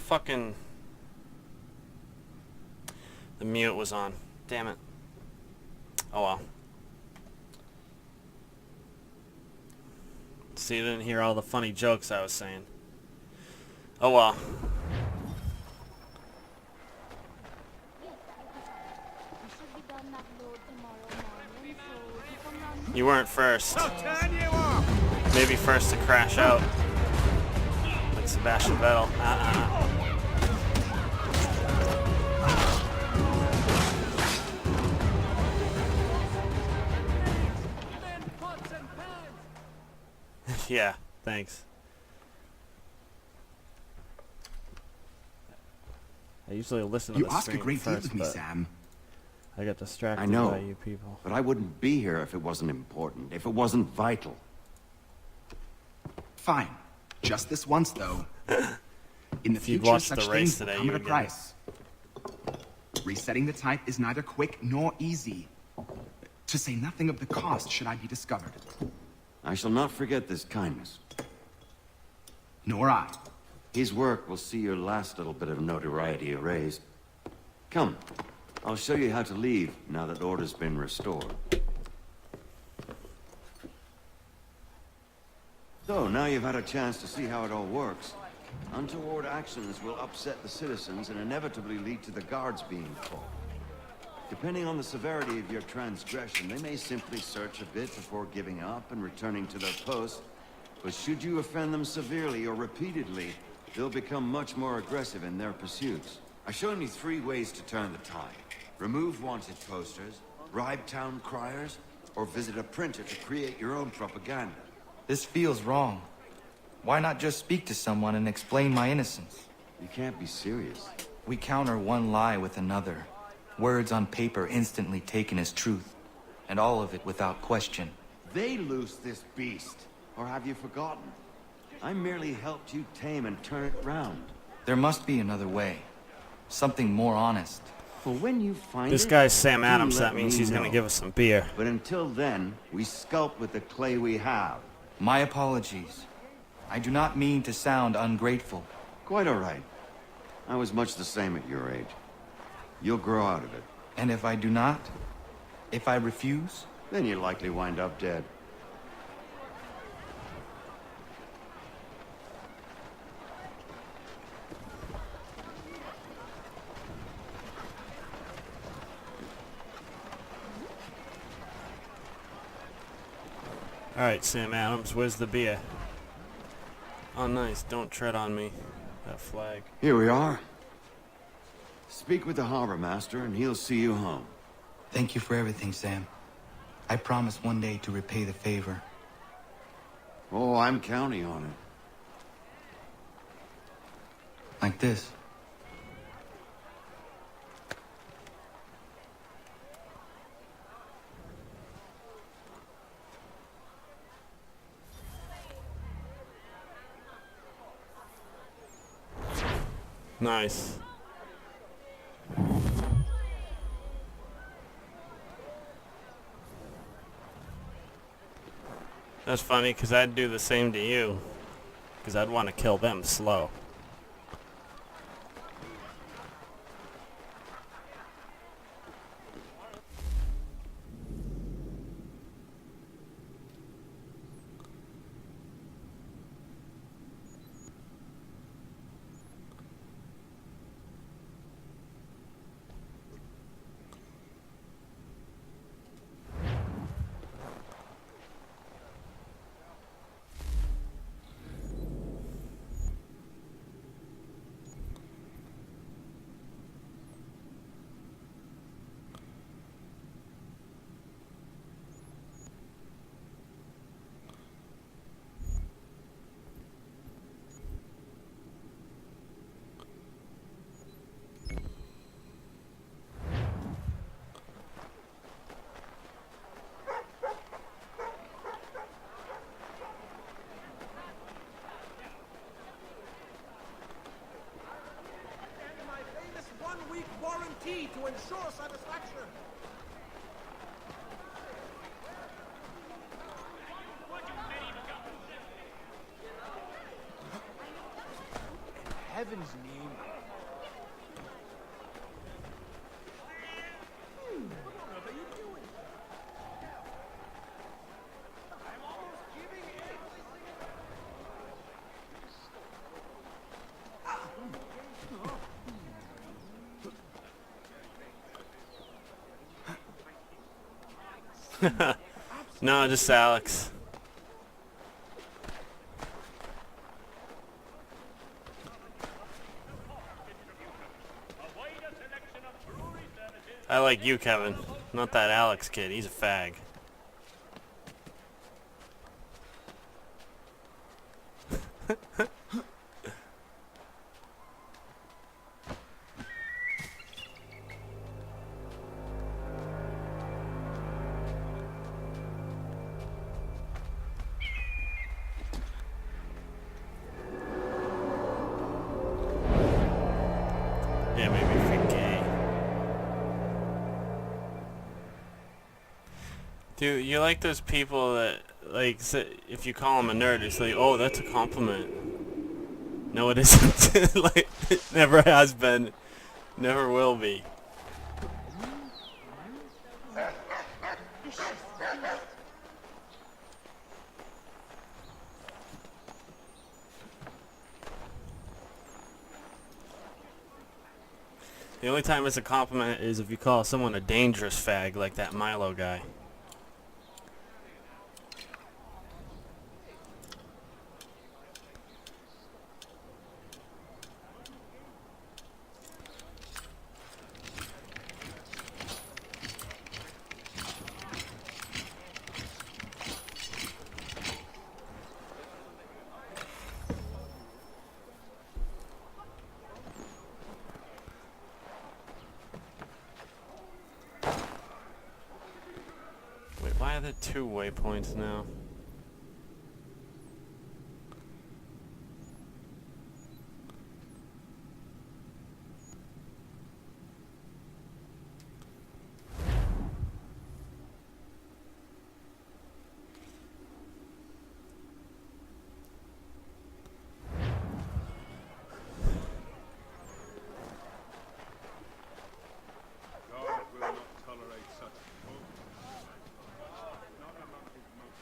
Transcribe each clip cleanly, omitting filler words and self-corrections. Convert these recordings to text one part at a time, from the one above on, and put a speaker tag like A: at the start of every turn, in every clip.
A: fucking... The mute was on. Damn it. Oh well. See, you didn't hear all the funny jokes I was saying. Oh well. You weren't first. Maybe first to crash out. Like Sebastian Vettel. Yeah, thanks. I usually listen to the stream first,
B: You ask a great deal of me, Sam.
A: I got distracted
C: I know,
A: by you people.
C: but I wouldn't be here if it wasn't important, if it wasn't vital.
B: Fine. Just this once, though. In the
A: If you'd
B: future,
A: watched
B: such
A: the race
B: things will
A: today,
B: come
A: you
B: at a
A: would get
B: price. Resetting the type is neither quick nor easy. To say nothing of the cost should I be discovered.
C: I shall not forget this kindness.
B: Nor I.
C: His work will see your last little bit of notoriety erased. Come, I'll show you how to leave now that order's been restored. So, now you've had a chance to see how it all works. Untoward actions will upset the citizens and inevitably lead to the guards being called. Depending on the severity of your transgression, they may simply search a bit before giving up and returning to their post. But should you offend them severely or repeatedly, they'll become much more aggressive in their pursuits. I've shown you 3 ways to turn the tide. Remove wanted posters, bribe town criers, or visit a printer to create your own propaganda.
D: This feels wrong. Why not just speak to someone and explain my innocence?
C: You can't be serious.
D: We counter one lie with another. Words on paper instantly taken as truth, and all of it without question.
C: They loosed this beast, or have you forgotten? I merely helped you tame and turn it round.
D: There must be another way. Something more honest.
C: Well, when you find
A: This
C: it,
A: guy's Sam
C: do
A: Adams.
C: let
A: That means
C: me
A: he's
C: know.
A: gonna give us some beer.
C: But until then, we sculpt with the clay we have.
D: My apologies. I do not mean to sound ungrateful.
C: Quite all right. I was much the same at your age. You'll grow out of it.
D: And if I do not? If I refuse?
C: Then you'll likely wind up dead.
A: Alright, Sam Adams, where's the beer? Oh, nice. Don't tread on me. That flag.
C: Here we are. Speak with the harbor master and he'll see you home.
D: Thank you for everything, Sam. I promise one day to repay the favor.
C: Oh, I'm counting on it.
D: Like this.
A: Nice. That's funny, because I'd do the same to you. Because I'd want to kill them slow.
E: Warranty to ensure satisfaction. In heaven's name,
A: No, just Alex. I like you, Kevin. Not that Alex kid. He's a fag. Yeah, maybe if you're gay. Dude, you're like those people that, like, if you call them a nerd, it's like, oh, that's a compliment. No, it isn't. Like, it never has been. Never will be. The only time it's a compliment is if you call someone a dangerous fag, like that Milo guy. Wait, why are there 2 waypoints now?
E: God will not tolerate such folk. Not among his most.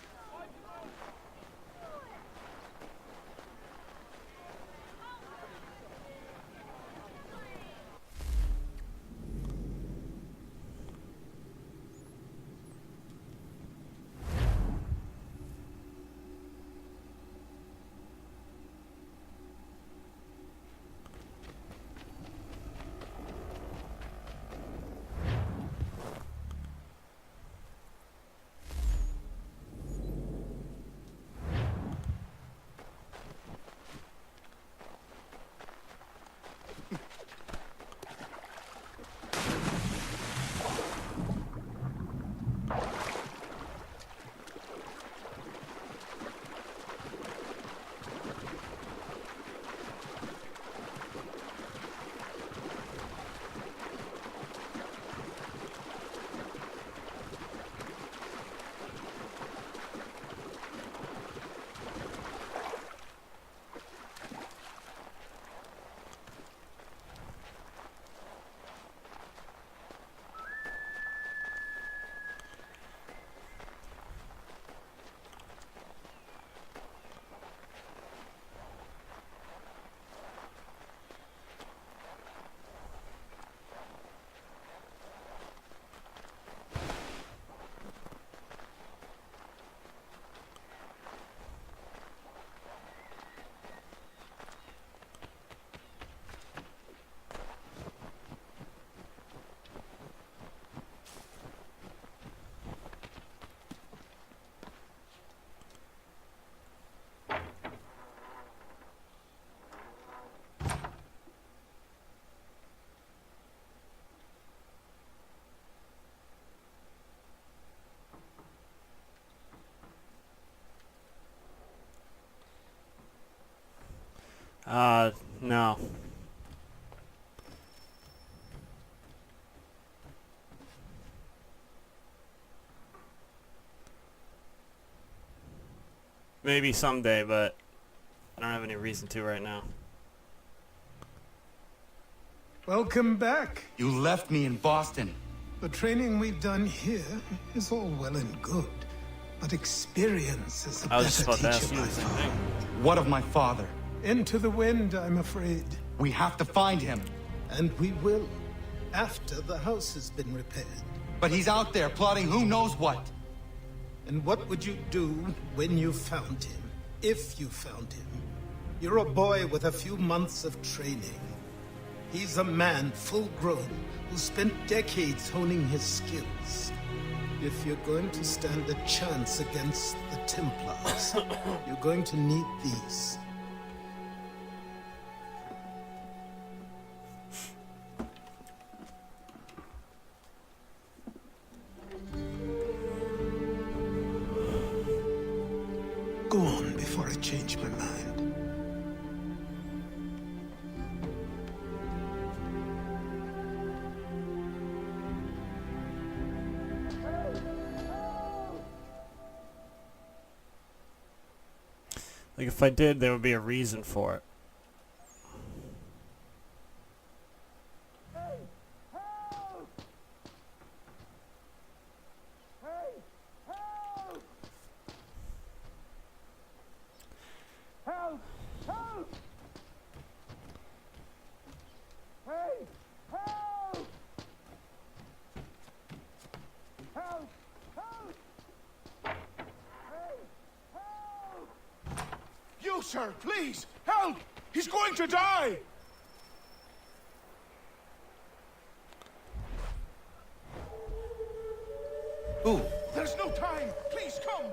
A: No. Maybe someday, but I don't have any reason to right now.
F: Welcome back.
D: You left me in Boston.
F: The training we've done here is all well and good, but experience is a
A: I was just
F: better
A: about to ask
F: teacher
A: you
F: by
A: the same
F: far.
A: thing.
D: What of my father?
F: Into the wind, I'm afraid.
D: We have to find him.
F: And we will, after the house has been repaired.
D: But he's out there plotting who knows what.
F: And what would you do when you found him? If you found him? You're a boy with a few months of training. He's a man full grown who spent decades honing his skills. If you're going to stand a chance against the Templars, you're going to need these. Go on before I change my mind.
A: Like, if I did, there would be a reason for it.
E: You, sir, please, help! He's going to die!
D: Ooh,
E: There's no time! Please, come!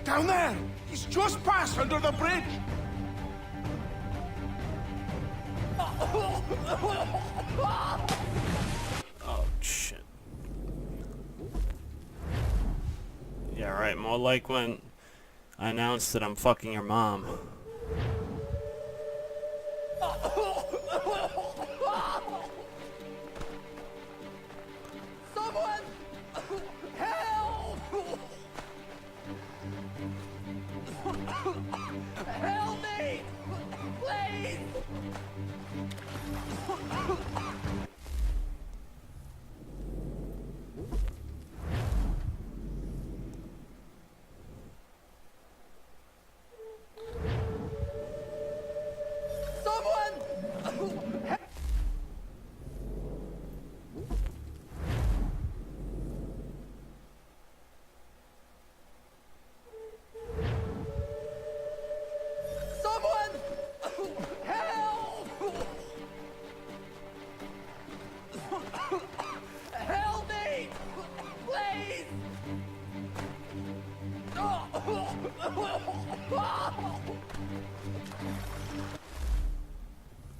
E: Down there! He's just passed under the bridge!
A: Oh, shit. Yeah, right. More like when I announced that I'm fucking your mom.
G: Someone! Help! Help me! Please! Someone! Someone! Help! Help me! Please!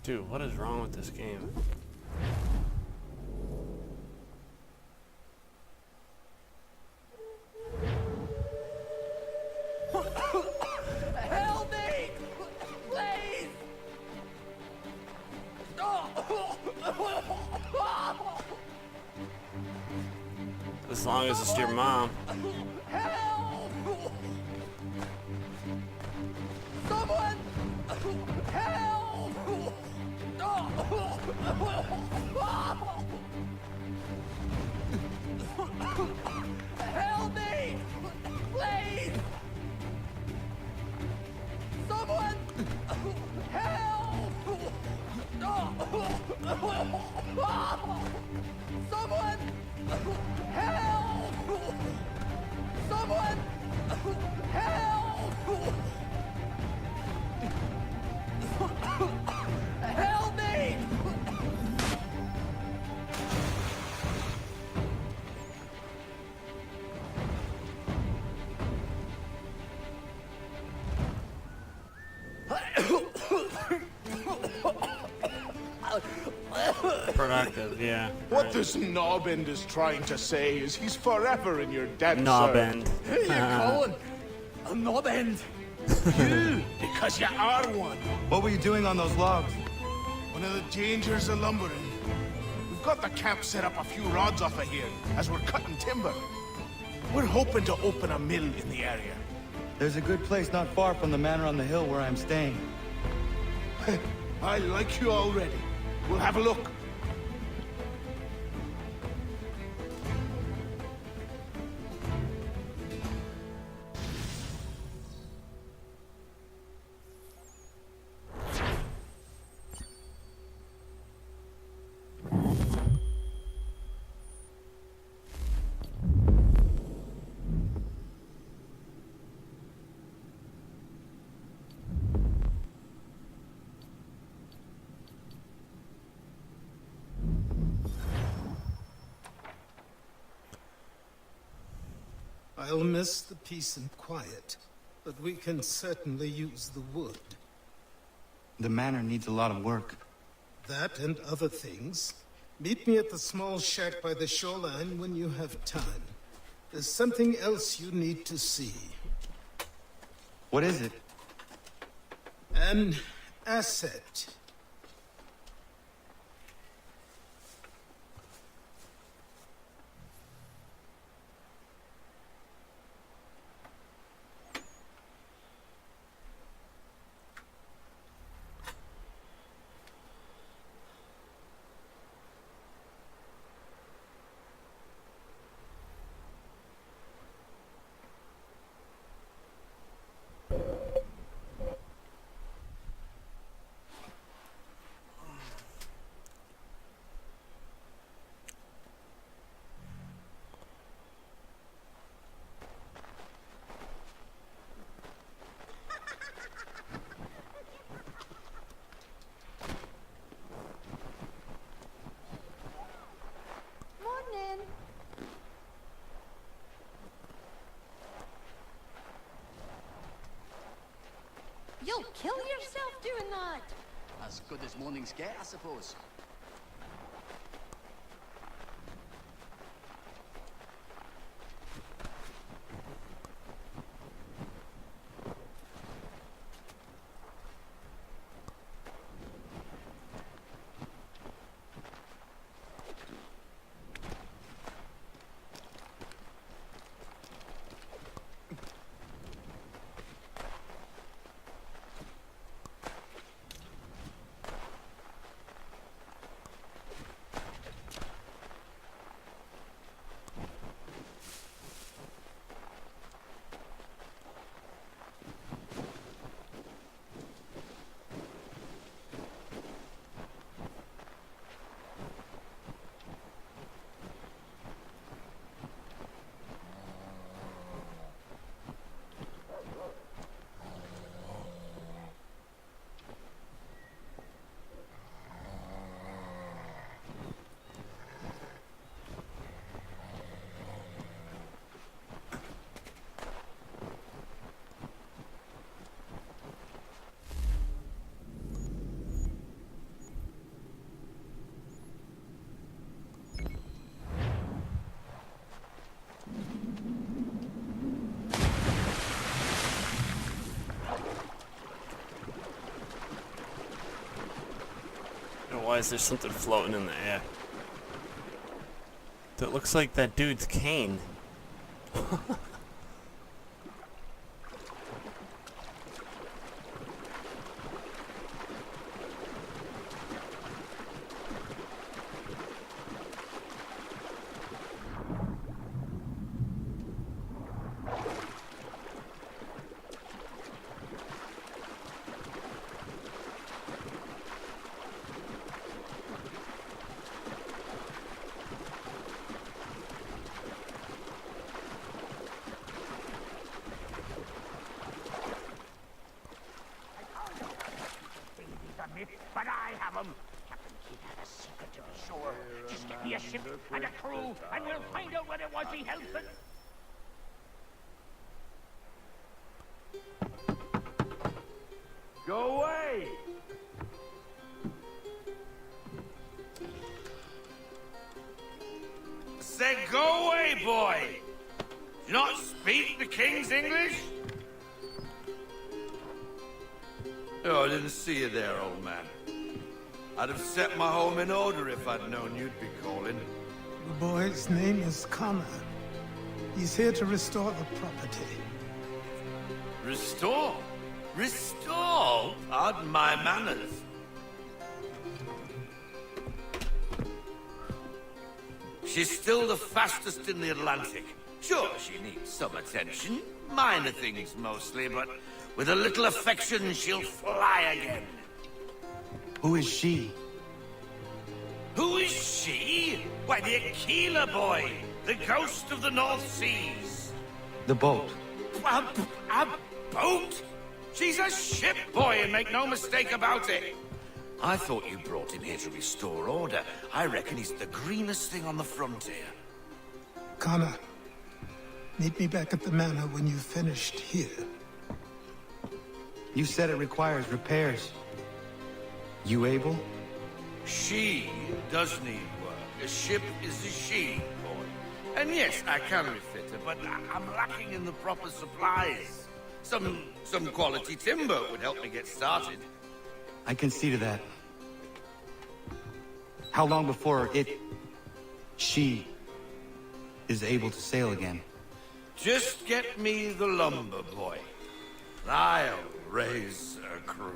A: Dude, what is wrong with this game?
G: Help me! Please!
A: As long as it's your mom.
G: Help! Someone! Help! Help me! Please! Someone! Help! Someone! Help! Someone! Help! Help me!
A: Productive, yeah.
E: What this knob-end is trying to say is he's forever in your debt,
A: Knob
E: sir.
A: end.
G: Who you calling? A knob end.
E: You, because you are one.
D: what were you doing on those logs?
E: One of the dangers of lumbering.
H: got the camp set up a few rods off of here as we're cutting timber. We're hoping to open a mill in the area.
D: There's a good place not far from the manor on the hill where I'm staying.
H: I like you already. We'll have a look.
F: I'll miss the peace and quiet, but we can certainly use the wood.
D: The manor needs a lot of work.
F: That and other things. Meet me at the small shack by the shoreline when you have time. There's something else you need to see.
D: What is it?
F: An asset.
I: Morning. You'll kill yourself doing that.
G: As good as mornings get, I suppose.
A: Why is there something floating in the air? That looks like that dude's cane.
J: But I have them. Captain Kidd had a secret to be sure. Just get me a ship and a crew, and we'll find out what it was he helped us. Go away!
K: Say, go away, boy! Do you not speak the King's English? Oh, I didn't see you there, old man. I'd have set my home in order if I'd known you'd be calling.
F: The boy's name is Connor. He's here to restore the property.
K: Restore? Restore? Pardon my manners. She's still the fastest in the Atlantic. Sure, she needs some attention. Minor things mostly, but with a little affection, she'll fly again.
D: Who is she?
K: Who is she? Why, the Aquila boy, the ghost of the North Seas.
D: The boat.
K: A boat? She's a ship, boy, and make no mistake about it. I thought you brought him here to restore order. I reckon he's the greenest thing on the frontier.
F: Connor, meet me back at the manor when you've finished here.
D: You said it requires repairs. You able?
K: She does need work. A ship is a she, boy. And yes, I can refit her, but I'm lacking in the proper supplies. Some quality timber would help me get started.
D: I can see to that. How long before she, is able to sail again?
K: Just get me the lumber, boy. I'll raise a crew.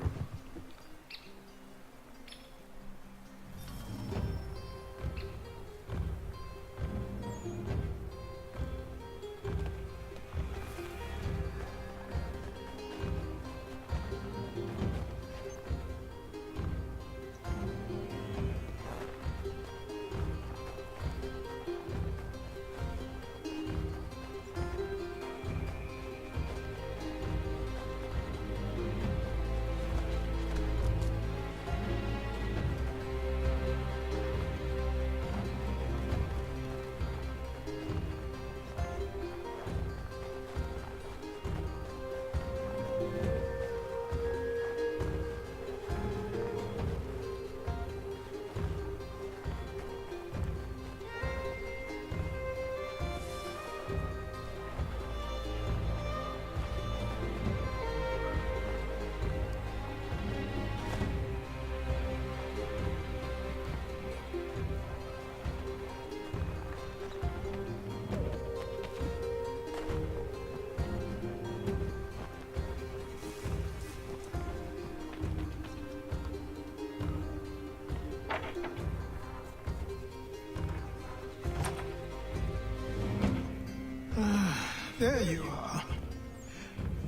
F: There you are.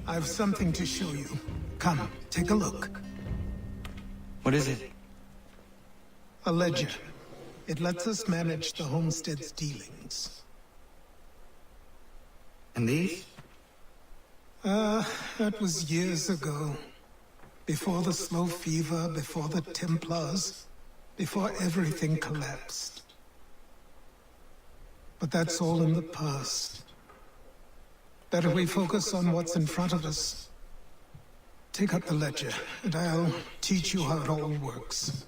F: I've something to show you. Come, take a look.
D: What is it?
F: A ledger. It lets us manage the homestead's dealings.
D: And these?
F: That was years ago. Before the slow fever, before the Templars, before everything collapsed. But that's all in the past. Better we focus on what's in front of us. Take up the ledger, and I'll teach you how it all works.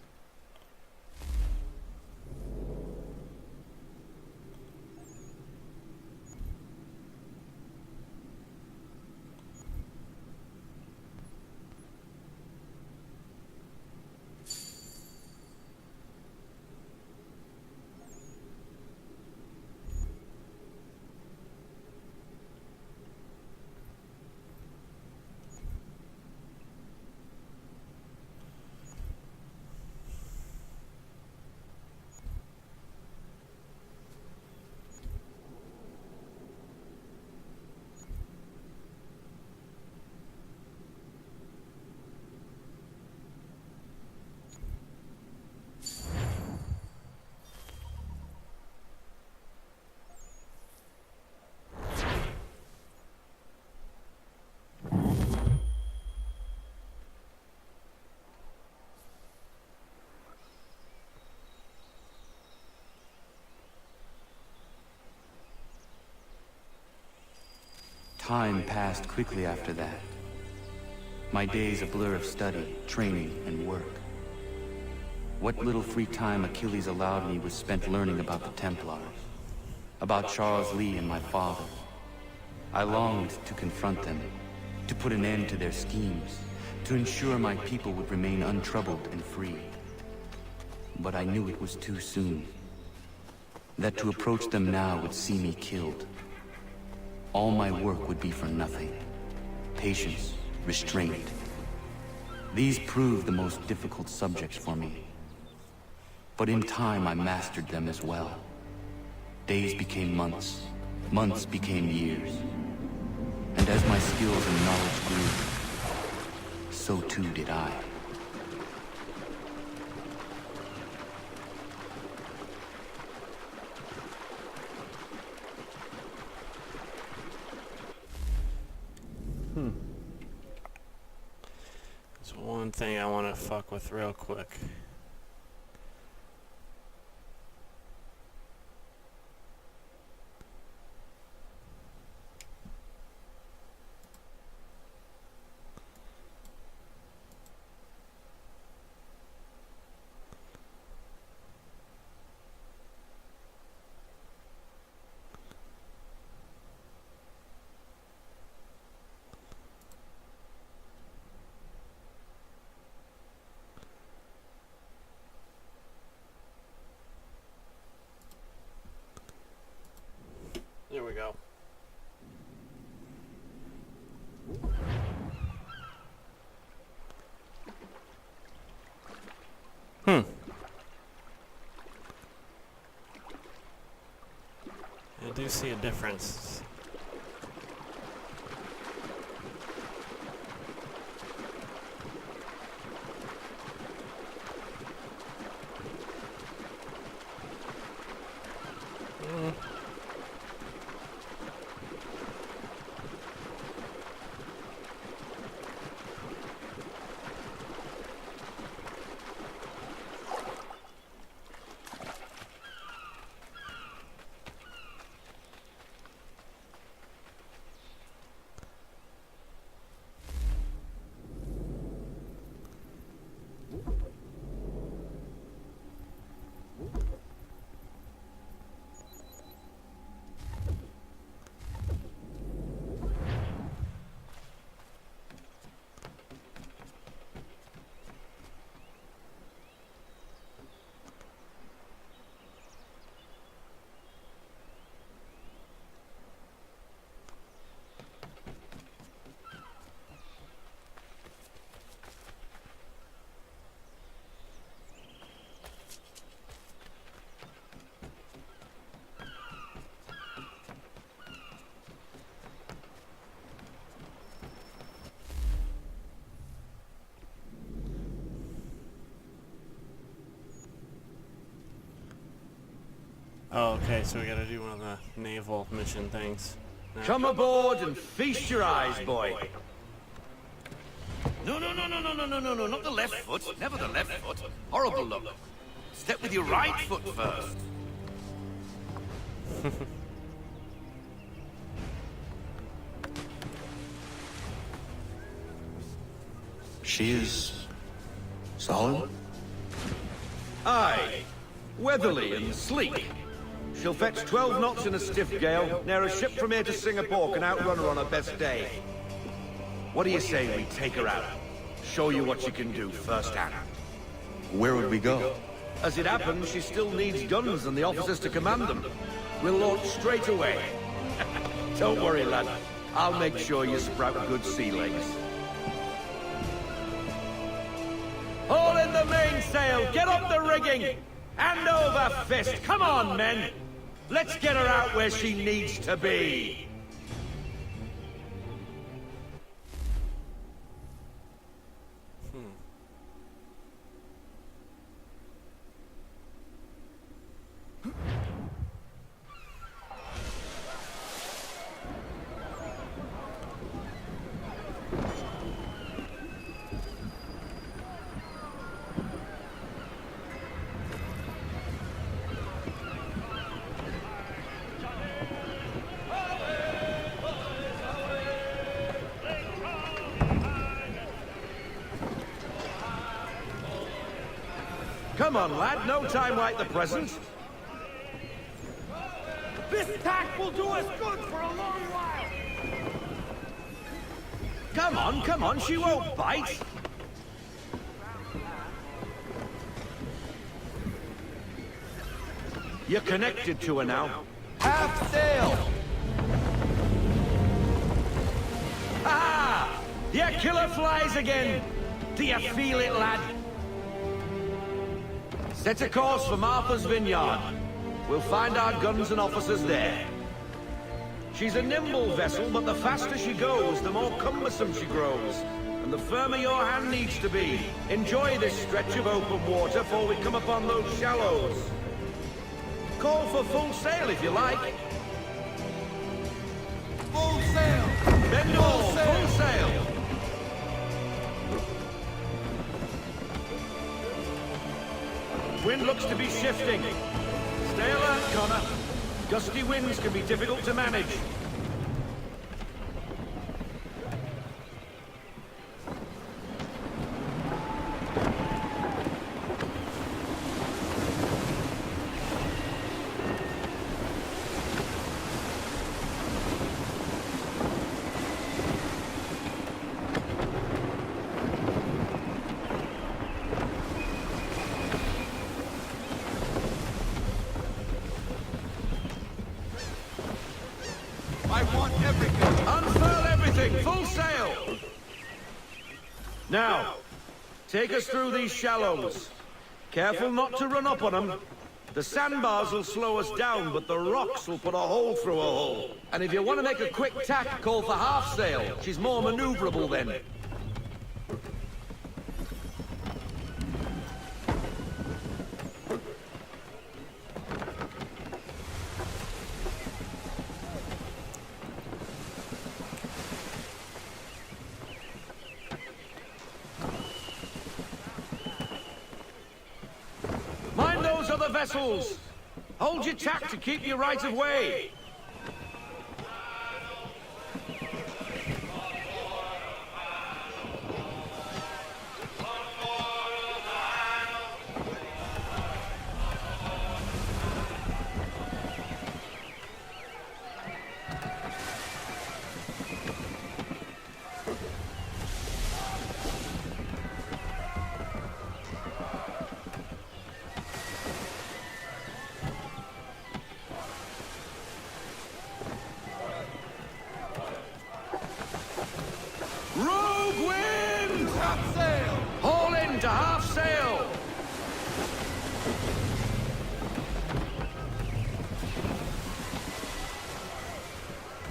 D: Time passed quickly after that. My days a blur of study, training, and work. What little free time Achilles allowed me was spent learning about the Templars, about Charles Lee and my father. I longed to confront them, to put an end to their schemes, to ensure my people would remain untroubled and free. but I knew it was too soon. That to approach them now would see me killed. All my work would be for nothing. Patience, restraint. These proved the most difficult subjects for me. But in time I mastered them as well. Days became months, months became years. And as my skills and knowledge grew, so too did I.
A: There's one thing I want to fuck with real quick. There we go. I do see a difference. Oh, okay, so we gotta do one of the naval mission things. No.
K: Come aboard and feast your eyes, boy. No, not the left foot. Never the left foot. Horrible look. Step with your right foot first.
D: She is solid?
L: Aye. Weatherly and sleek. She'll fetch 12 knots in a stiff gale, near a ship from here to Singapore can outrun her on her best day. What do you say we take her out? Show you what she can do firsthand.
D: Where would we go?
L: As it happens, she still needs guns and the officers to command them. We'll launch straight away. Don't worry, lad. I'll make sure you sprout good sea legs. Haul in the mainsail! Get up the rigging! Hand over fist! Come on, men! Let's get her out where she needs to be! Come on, lad. No time like the present.
J: This tack will do us good for a long while.
L: Come on. She won't bite. You're connected to her now. Half sail! Ah! Your killer flies again! Do you feel it, lad? Set a course for Martha's Vineyard. We'll find our guns and officers there. She's a nimble vessel, but the faster she goes, the more cumbersome she grows. And the firmer your hand needs to be. Enjoy this stretch of open water before we come upon those shallows. Call for full sail if you like.
H: Full sail!
L: Bend all, full sail! Wind looks to be shifting. Stay alert, Connor. Gusty winds can be difficult to manage.
H: I want everything.
L: Unfurl everything, full sail! Now, take us through these shallows. Careful not to run up on them. The sandbars will slow us down, but the rocks will put a hole through a hole. And if you want to make a quick tack, call for half sail. She's more maneuverable then. Mind those other vessels! Hold your tack to keep your right of way! Rogue wind!
H: Half sail!
L: Haul in to half sail!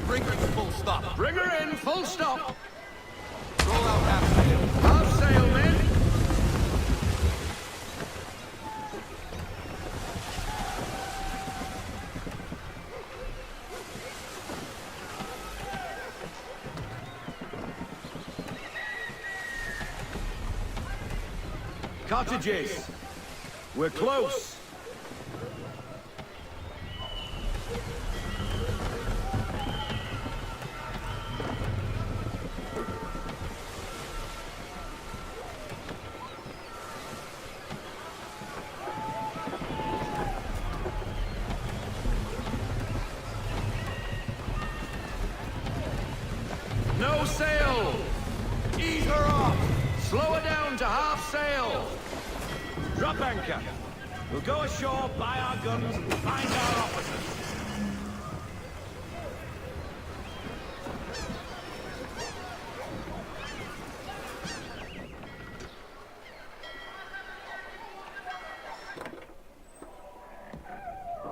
H: Bring her to full stop.
L: Bring her in, full stop!
H: Roll out half sail.
L: Half sail, men! Cottages! We're close! No sail!
H: Ease her off.
L: Slow her down to half sail! Drop anchor! We'll go ashore, buy our guns, and find our officers.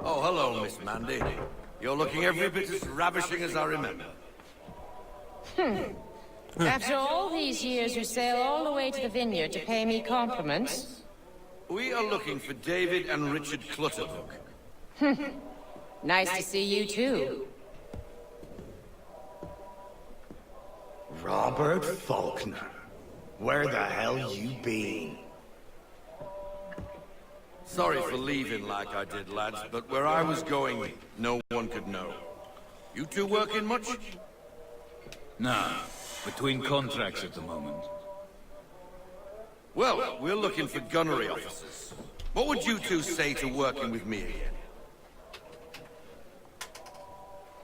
K: Oh, hello, Miss Mandy. You're looking every bit as ravishing as I remember.
M: After all these years, you sail all the way to the vineyard to pay me compliments?
K: We are looking for David and Richard Clutterbuck.
M: Nice to see you, too.
H: Robert Faulkner. Where the hell you been?
K: Sorry for leaving like I did, lads, but where I was going, no one could know. You two working much?
N: Nah, between contracts at the moment.
K: Well, we're looking for gunnery officers. What would you two say to working with me again?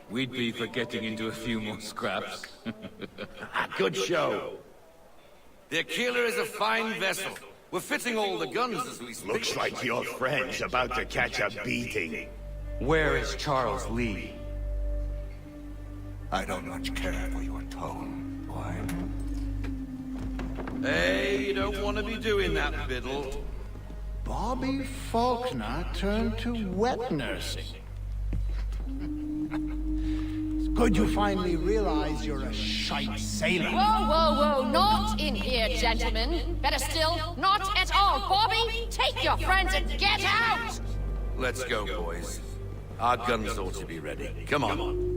N: We'd be for getting into a few more scraps.
L: Good show.
K: The Aquila is a fine vessel. We're fitting all the guns as we speak.
H: Looks like your friend's about to catch a beating.
D: Where is Charles Lee?
H: I don't much care for your tone, boy.
K: Hey, you don't want to be doing that, Biddle.
H: Bobby Faulkner turned to wet nursing. It's good you finally realize you're a shite sailor.
M: Whoa, whoa, whoa, not in here, gentlemen. Better still, not at all. Bobby, take your friends and get out!
K: Let's go, boys. Our guns ought to be ready. Come on.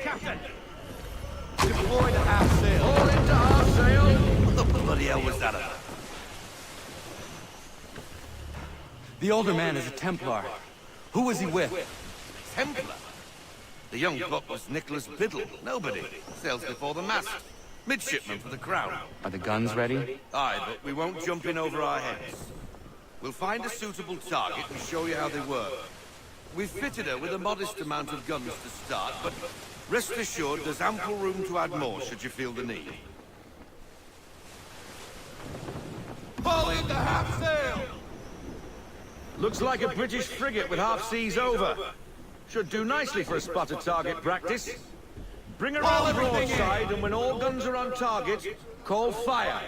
H: Captain!
L: Deploy the half sail.
K: All into half sail? What the bloody hell was that about?
D: The older man is a Templar. Who was he with?
K: Templar? The young buck was Nicholas Biddle. Nobody. Sails before the mast. Midshipman for the Crown.
D: Are the guns ready?
K: Aye, but we won't jump in over our heads. We'll find a suitable target and show you how they work. We've fitted her with a modest amount of guns to start, but rest assured there's ample room to add more should you feel the need.
L: Pull in the half sail! Looks like a British frigate with half seas over. Should do nicely for a spotted target practice. Bring her on broadside, and when all guns are on target, call fire.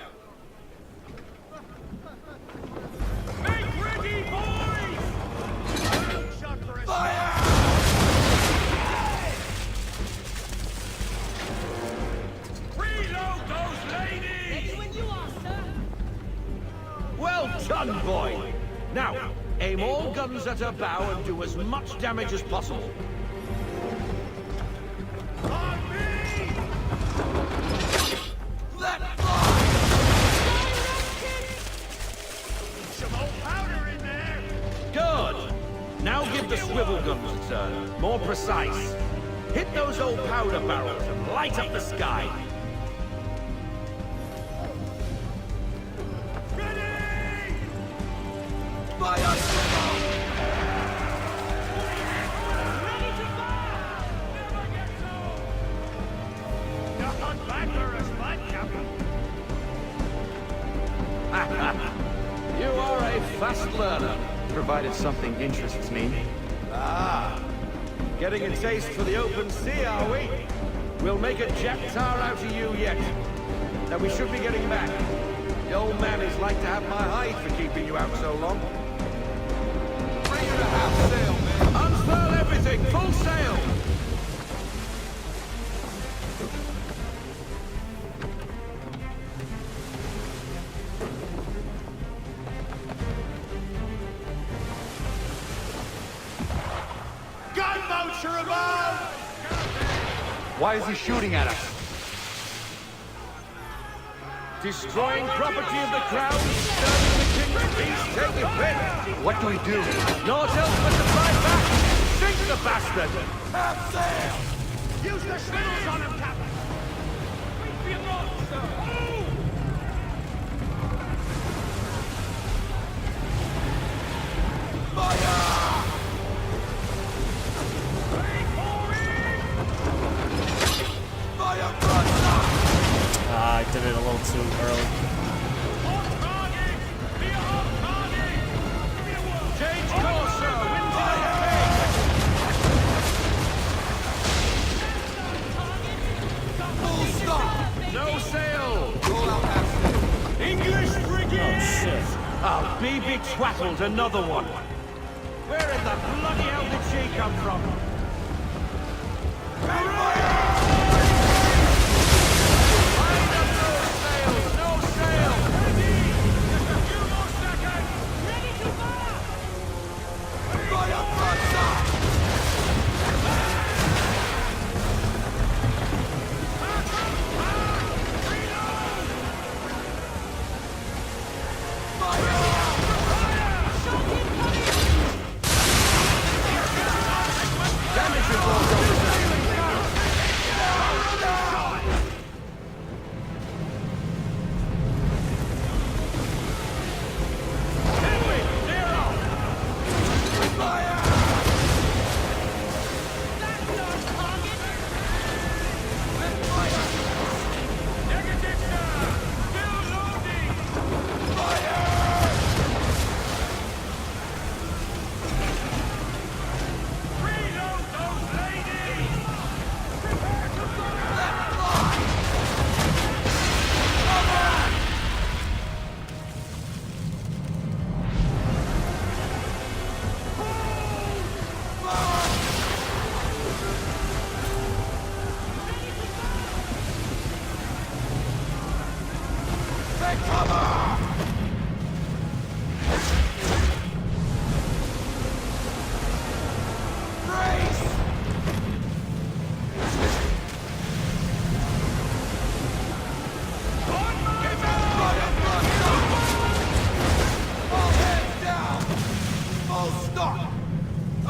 J: Make ready, boys!
L: Fire!
J: Reload those ladies! Ready when you are, sir.
L: Well done, boy! Now, aim all guns at her bow and do as much damage as possible.
J: On me!
L: Let fly!
J: Some old powder in there!
L: Good! Now give the swivel guns a turn. More precise. Hit those old powder barrels and light up the sky.
J: Ready!
L: Fire!
J: Ready to fire! Never get told! Not back for us, bud, Captain.
L: You are a fast learner.
D: Provided something interests me.
L: Ah, getting a taste for the open sea, are we? We'll make a jet tar out of you yet. Now we should be getting back. The old man is like to have my hide for keeping you out so long. Bring her to half sail, man. Unfurl everything, full sail.
J: Gunboats are above!
D: Why is he shooting at us?
L: Destroying property of the crown, disturbing the king's peace, take your pick.
D: What do we do?
L: Naught else but to fight back. Sink the bastard. Half sail.
J: Use the swivels on him, Captain! Wait for your guns, sir! Oh!
L: Fire!
J: Ready for it!
L: Fire broadside!
A: Ah, I did it a little too early.
J: On target! Be on target! Give me a word!
L: Change course, sir. Winds in our face. Full stop. No sail. Call out half sail. English frigate.
A: Oh shit.
L: Oh, BB twattled another one. Where in the bloody hell did she come from? Line up those sails. No sail.
J: Just a few more seconds! Ready to fire!
L: Fire broadside.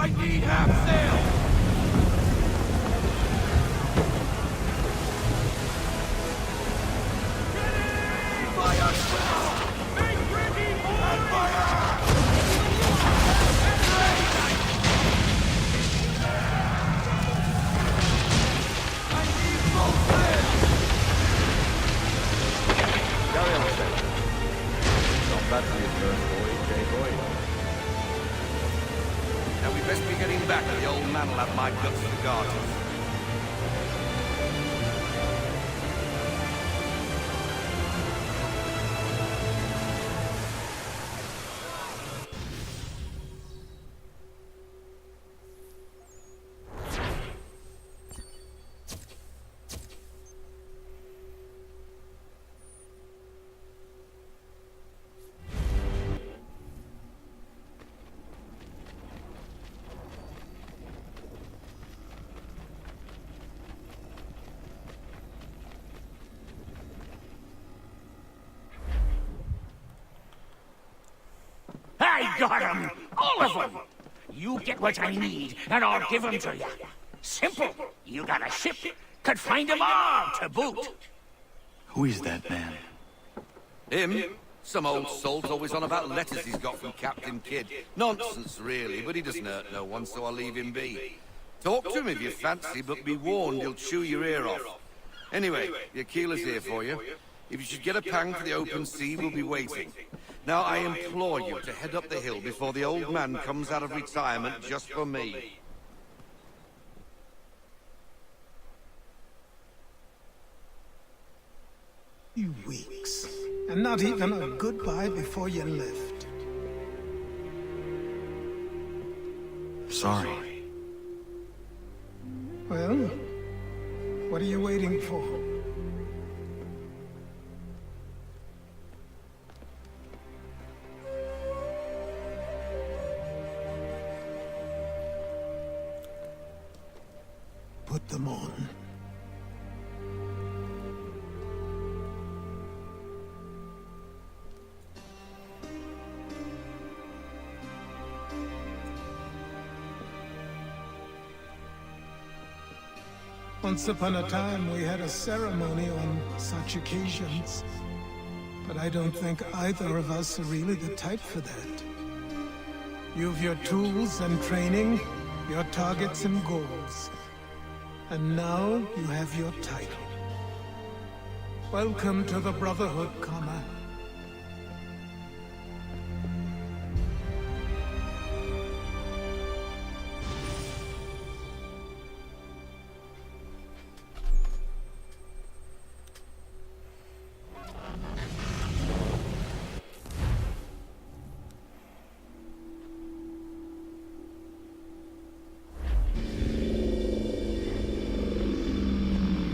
K: I need half sail!
L: Carry on, sir. Not bad for your first voyage, eh, boy?
K: Now we best be getting back, or the old man will have my guts for garters.
J: I got 'em! All of them! You get what I need, and I'll give 'em to you. Simple. You got a ship. Could find 'em all to boot.
D: Who is that man?
K: Him? Some old salt's always on about letters he's got from Captain Kidd. Nonsense, really, but he doesn't hurt no one, so I'll leave him be. Talk to him if you fancy, but be warned he'll chew your ear off. Anyway, your keeler's here for you. If you should get a pang for the open sea, we'll be waiting. Now, I implore you to head up the hill before the old man comes out of retirement just for me.
F: You weeks. And not even a goodbye before you left.
D: Sorry.
F: Well, what are you waiting for? Put them on. Once upon a time, we had a ceremony on such occasions. But I don't think either of us are really the type for that. You've your tools and training, your targets and goals. And now you have your title. Welcome to the Brotherhood, Connor.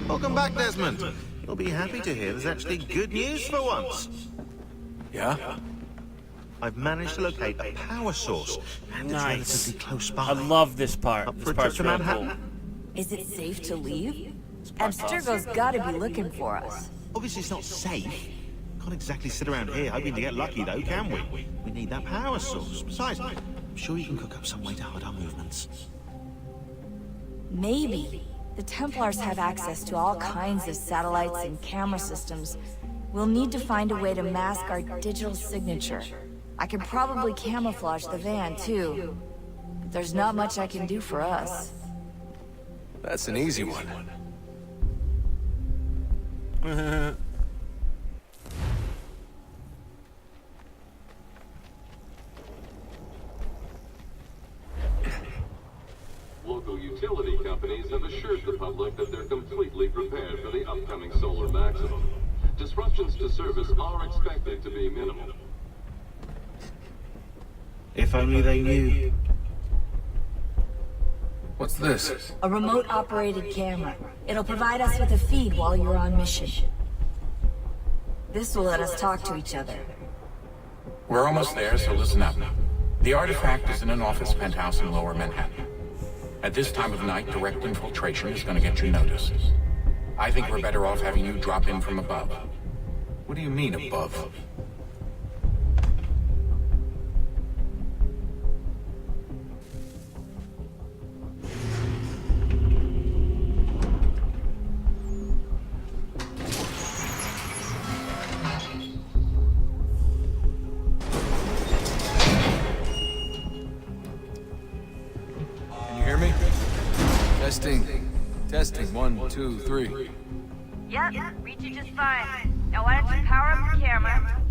O: Welcome back, Desmond. You'll be happy to hear there's actually good news for once.
N: Yeah?
O: I've managed to locate a power source, and
A: Nice.
O: it's relatively close by.
A: I love this part.
O: Up
A: This
O: for a trip
A: part's
O: to
A: real
O: Manhattan?
A: cool.
P: Is it safe to leave?
A: part's
P: Abstergo's gotta be looking for us.
O: Obviously, it's not safe. Can't exactly sit around here hoping to get lucky, though, can we? We need that power source. Besides, I'm sure you can cook up some way to hide our movements.
P: Maybe. The Templars have access to all kinds of satellites and camera systems. We'll need to find a way to mask our digital signature. I can probably camouflage the van, too. But there's not much I can do for us.
N: That's an easy one.
Q: Local utility companies have assured the public that they're completely prepared for the upcoming solar maximum. Disruptions to service are expected to be minimal.
O: If only they knew.
N: What's this?
P: A remote-operated camera. It'll provide us with a feed while you're on mission. This will let us talk to each other.
R: We're almost there, so listen up. The artifact is in an office penthouse in Lower Manhattan. At this time of night, direct infiltration is going to get you noticed. I think we're better off having you drop in from above.
N: What do you mean, above?
S: Testing. Testing. 1, 2, 3.
P: Yep, reach it just fine. Now why don't you power up the camera?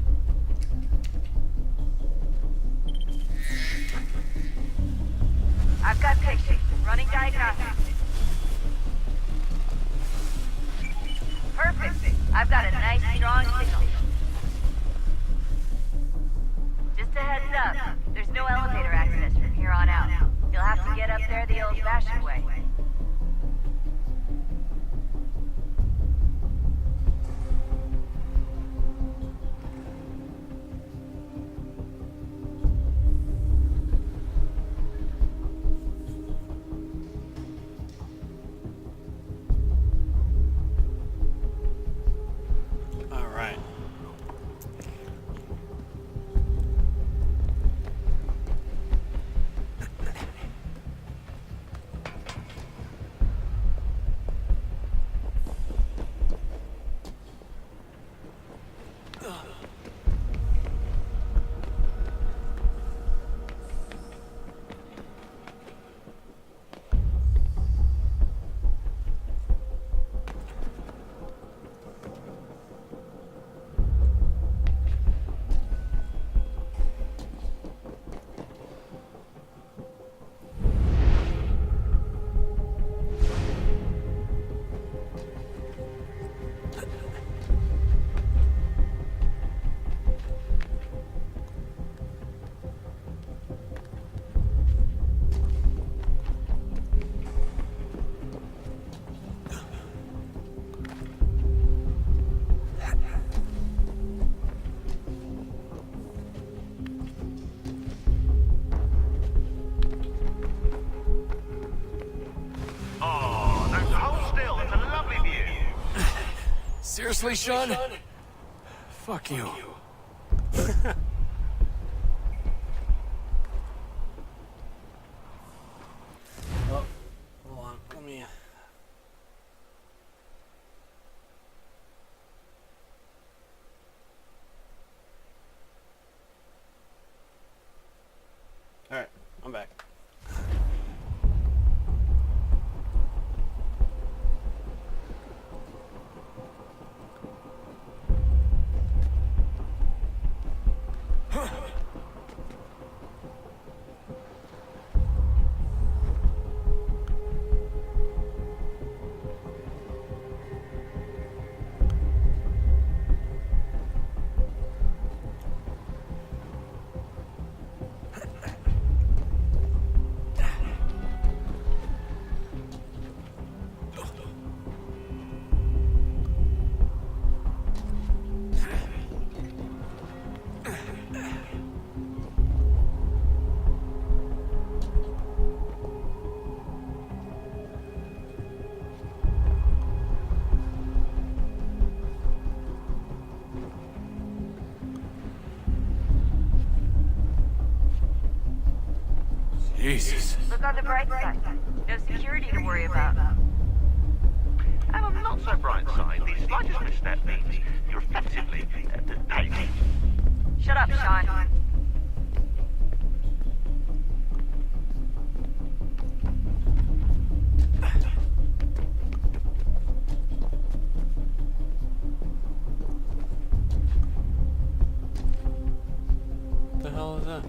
P: I've got pictures. Running diagnostics. Perfect. I've got a nice strong signal. Just a heads up, there's no elevator access from here on out. You'll have to get up there the old-fashioned way.
A: All right.
L: Oh, that's hold still. It's a lovely view.
S: Seriously, Sean? Fuck you.
A: Oh, hold on. Let me. All right, I'm back.
S: Jesus.
P: Look on the bright side. No security to worry about.
L: And on the not so bright side, the slightest misstep means you're effectively paid.
P: Shut up, Sean.
A: What the hell is that?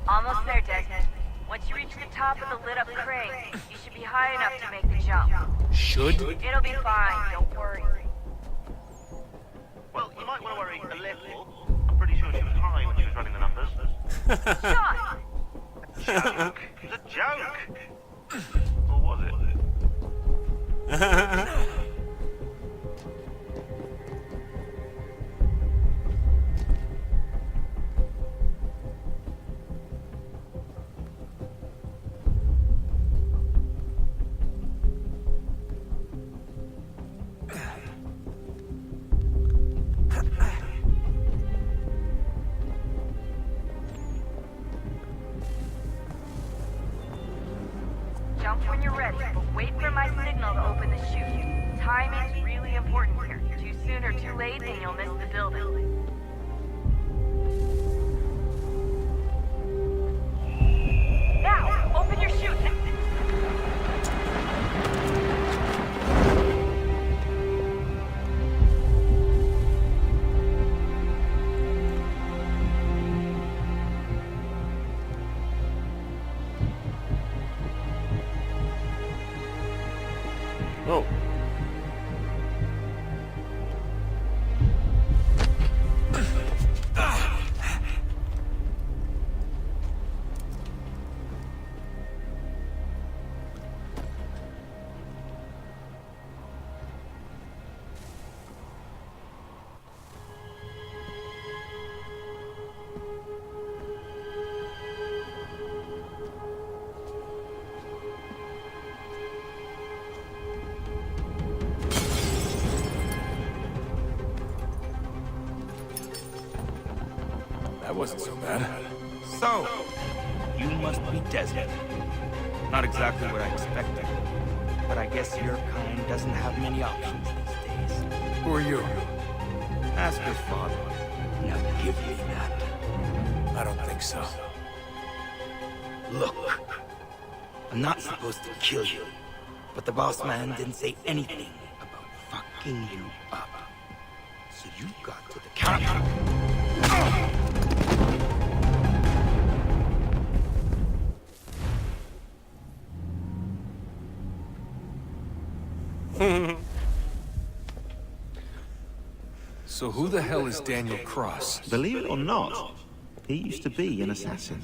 P: Almost there, Desmond. Once you reach the top of the lit-up crane, you should be high enough to make the jump.
S: Should?
P: It'll be fine, don't worry.
L: Well, you might want to worry a little. I'm pretty sure she was high when she was running the numbers.
P: Sean!
L: Joke. It was a joke. Or was it?
P: Jump when you're ready, but wait for my signal to open the chute. Timing's really important here. Too soon or too late, and you'll miss the building. Now, open your chute.
A: Oh.
S: That wasn't so bad.
T: So, you must be Desmond. Not exactly what I expected, but I guess your kind doesn't have many options these days.
S: Who are you?
T: Ask your father. Now give me that.
S: I don't think so.
T: Look, I'm not supposed to kill you, but the boss man didn't say anything about fucking you up. So you got to the counter.
S: So who the hell is Daniel Cross?
O: Believe it or not, he used to be an assassin.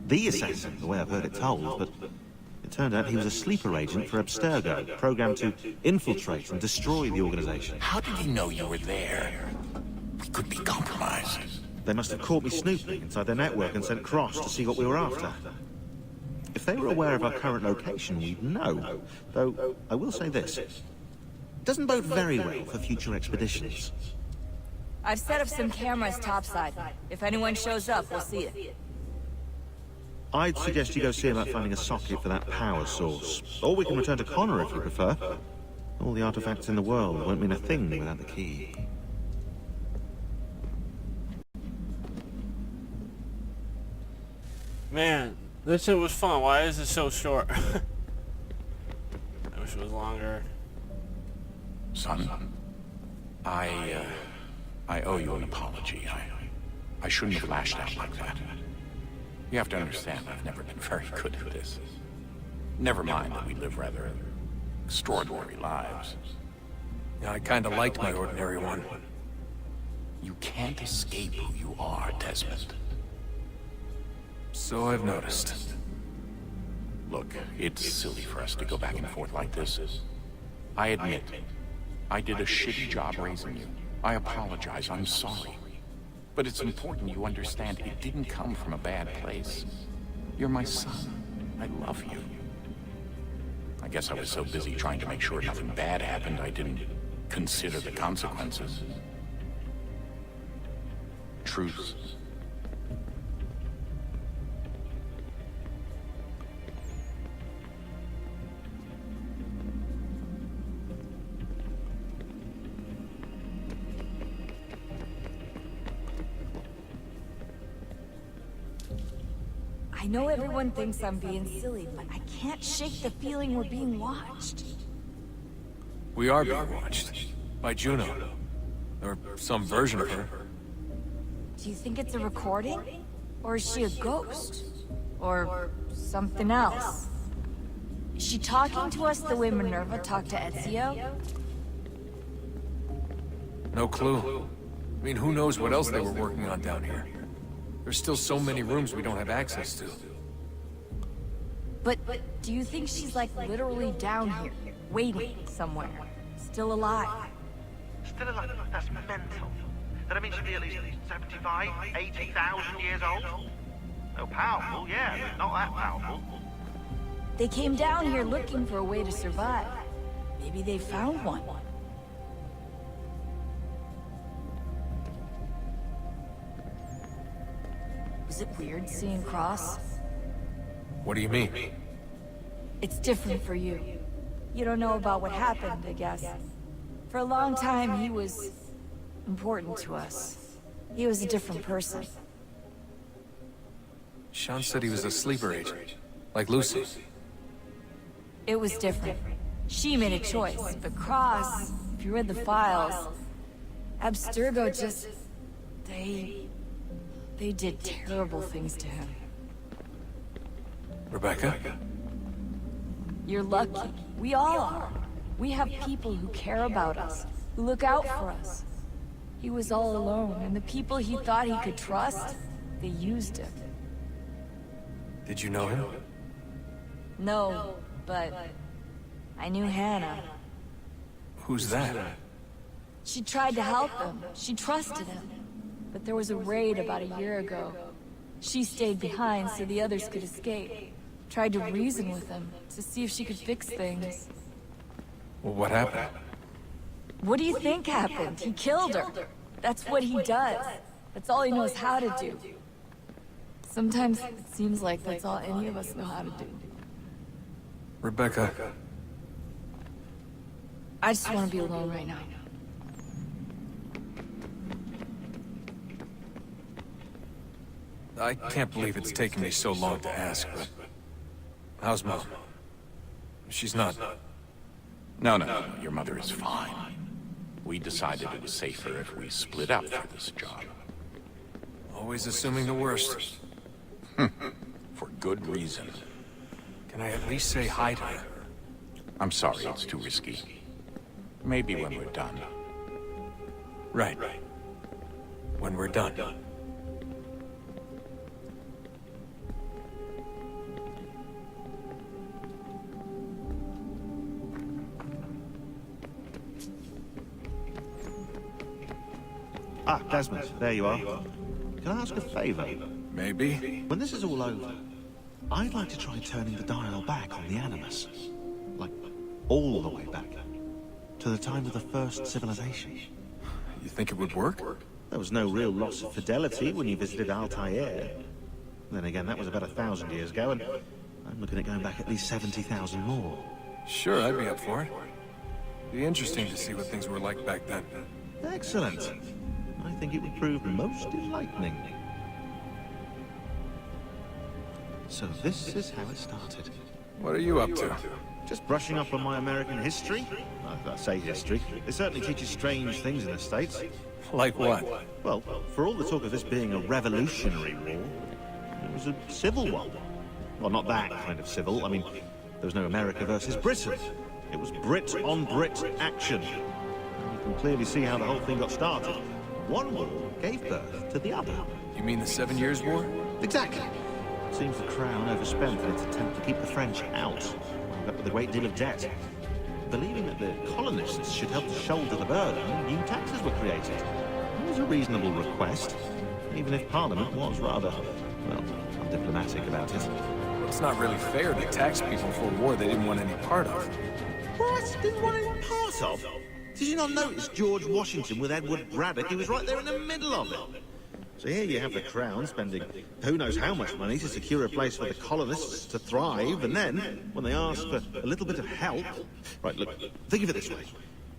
O: The assassin, the way I've heard it told, but it turned out he was a sleeper agent for Abstergo, programmed to infiltrate and destroy the organization.
R: How did he know you were there? We could be compromised.
O: They must have caught me snooping inside their network and sent Cross to see what we were after. If they were aware of our current location, we'd know. Though, I will say this. It doesn't bode very well for future expeditions.
P: I've set up some cameras topside. If anyone shows up, we'll see it.
O: I'd suggest you go see about finding a socket for that power source. Or we can return to Connor if you prefer. All the artifacts in the world won't mean a thing without the key.
A: Man, this shit was fun. Why is it so short? I wish it was longer.
R: Son, I owe you an apology. I shouldn't have lashed out like that. You have to understand, I've never been very good at this. Never mind that we live rather extraordinary lives.
S: Yeah, I kinda liked my ordinary one.
R: You can't escape who you are, Desmond.
S: So I've noticed.
R: Look, it's silly for us to go back and forth like this. I admit, I did a shitty job raising you. I apologize, I'm sorry. But it's important you understand it didn't come from a bad place. You're my son. I love you. I guess I was so busy trying to make sure nothing bad happened, I didn't consider the consequences. Truce.
P: I know everyone thinks I'm being silly, but I can't shake the feeling we're being watched.
S: We are being watched. By Juno. Or some version of her.
P: Do you think it's a recording? Or is she a ghost? Or something else? Is she talking to us the way Minerva talked to Ezio?
S: No clue. I mean, who knows what else they were working on down here? There's still so many rooms we don't have access to.
P: But do you think she's like literally down here, waiting somewhere, still alive?
U: Still alive? That's mental. That means she'd be at least 75, 80,000 years old? Oh, powerful, yeah, but not that powerful.
P: They came down here looking for a way to survive. Maybe they found one. Was it weird seeing Cross?
S: What do you mean?
P: It's different for you. You don't know about what happened, I guess. For a long time, he was important to us. He was a different person.
S: Sean said he was a sleeper agent, like Lucy.
P: It was different. She made a choice, but Cross, if you read the files, Abstergo just... They did terrible things to him.
S: Rebecca?
P: You're lucky. We all are. We have people who care about us, who look out for us. He was all alone, and the people he thought he could trust, they used him.
S: Did you know him?
P: No, but I knew Hannah.
S: Who's that?
P: She tried to help him. She trusted him. But there was a raid about a year ago. She stayed behind so the others could escape. Tried to reason with him, to see if she could fix things.
S: Well, what happened?
P: What do you think happened? He killed her. That's what he does. That's all he knows how to do. Sometimes it seems like that's all any of us know how to do.
S: Rebecca.
P: I just want to be alone right now.
S: I can't believe it's taken me so long to ask, but... How's Mom? She's not...
R: No. Your mother is fine. We decided it was safer if we split up for this job.
S: Always assuming the worst.
R: For good reason.
S: Can I at least say hi to her?
R: I'm sorry, it's too risky. Maybe when we're done.
S: Right. When we're done.
O: Ah, Desmond, there you are. Can I ask a favor?
S: Maybe.
O: When this is all over, I'd like to try turning the dial back on the Animus. Like, all the way back. To the time of the first civilization.
S: You think it would work?
O: There was no real loss of fidelity when you visited Altair. Then again, that was about 1,000 years ago, and I'm looking at going back at least 70,000 more.
S: Sure, I'd be up for it. Be interesting to see what things were like back then.
O: Excellent. I think it would prove most enlightening. So this is how it started.
S: What are you up to?
O: Just brushing up on my American history. I say history. They certainly teach you strange things in the States.
S: Like what?
O: Well, for all the talk of this being a revolutionary war, it was a civil one. Well, not that kind of civil. I mean, there was no America versus Britain. It was Brit on Brit action. And you can clearly see how the whole thing got started. One war gave birth to the other.
S: You mean the 7 Years' War?
O: Exactly. It seems the Crown overspent in its attempt to keep the French out, wound up with a great deal of debt. Believing that the colonists should help to shoulder the burden, new taxes were created. It was a reasonable request, even if Parliament was rather, well, undiplomatic about it.
S: It's not really fair to tax people for a war they didn't want any part of.
O: What? Didn't want any part of? Did you not notice George Washington with Edward Braddock? He was right there in the middle of it. So here you have the Crown spending who knows how much money to secure a place for the colonists to thrive, and then, when they ask for a little bit of help... Right, look, think of it this way.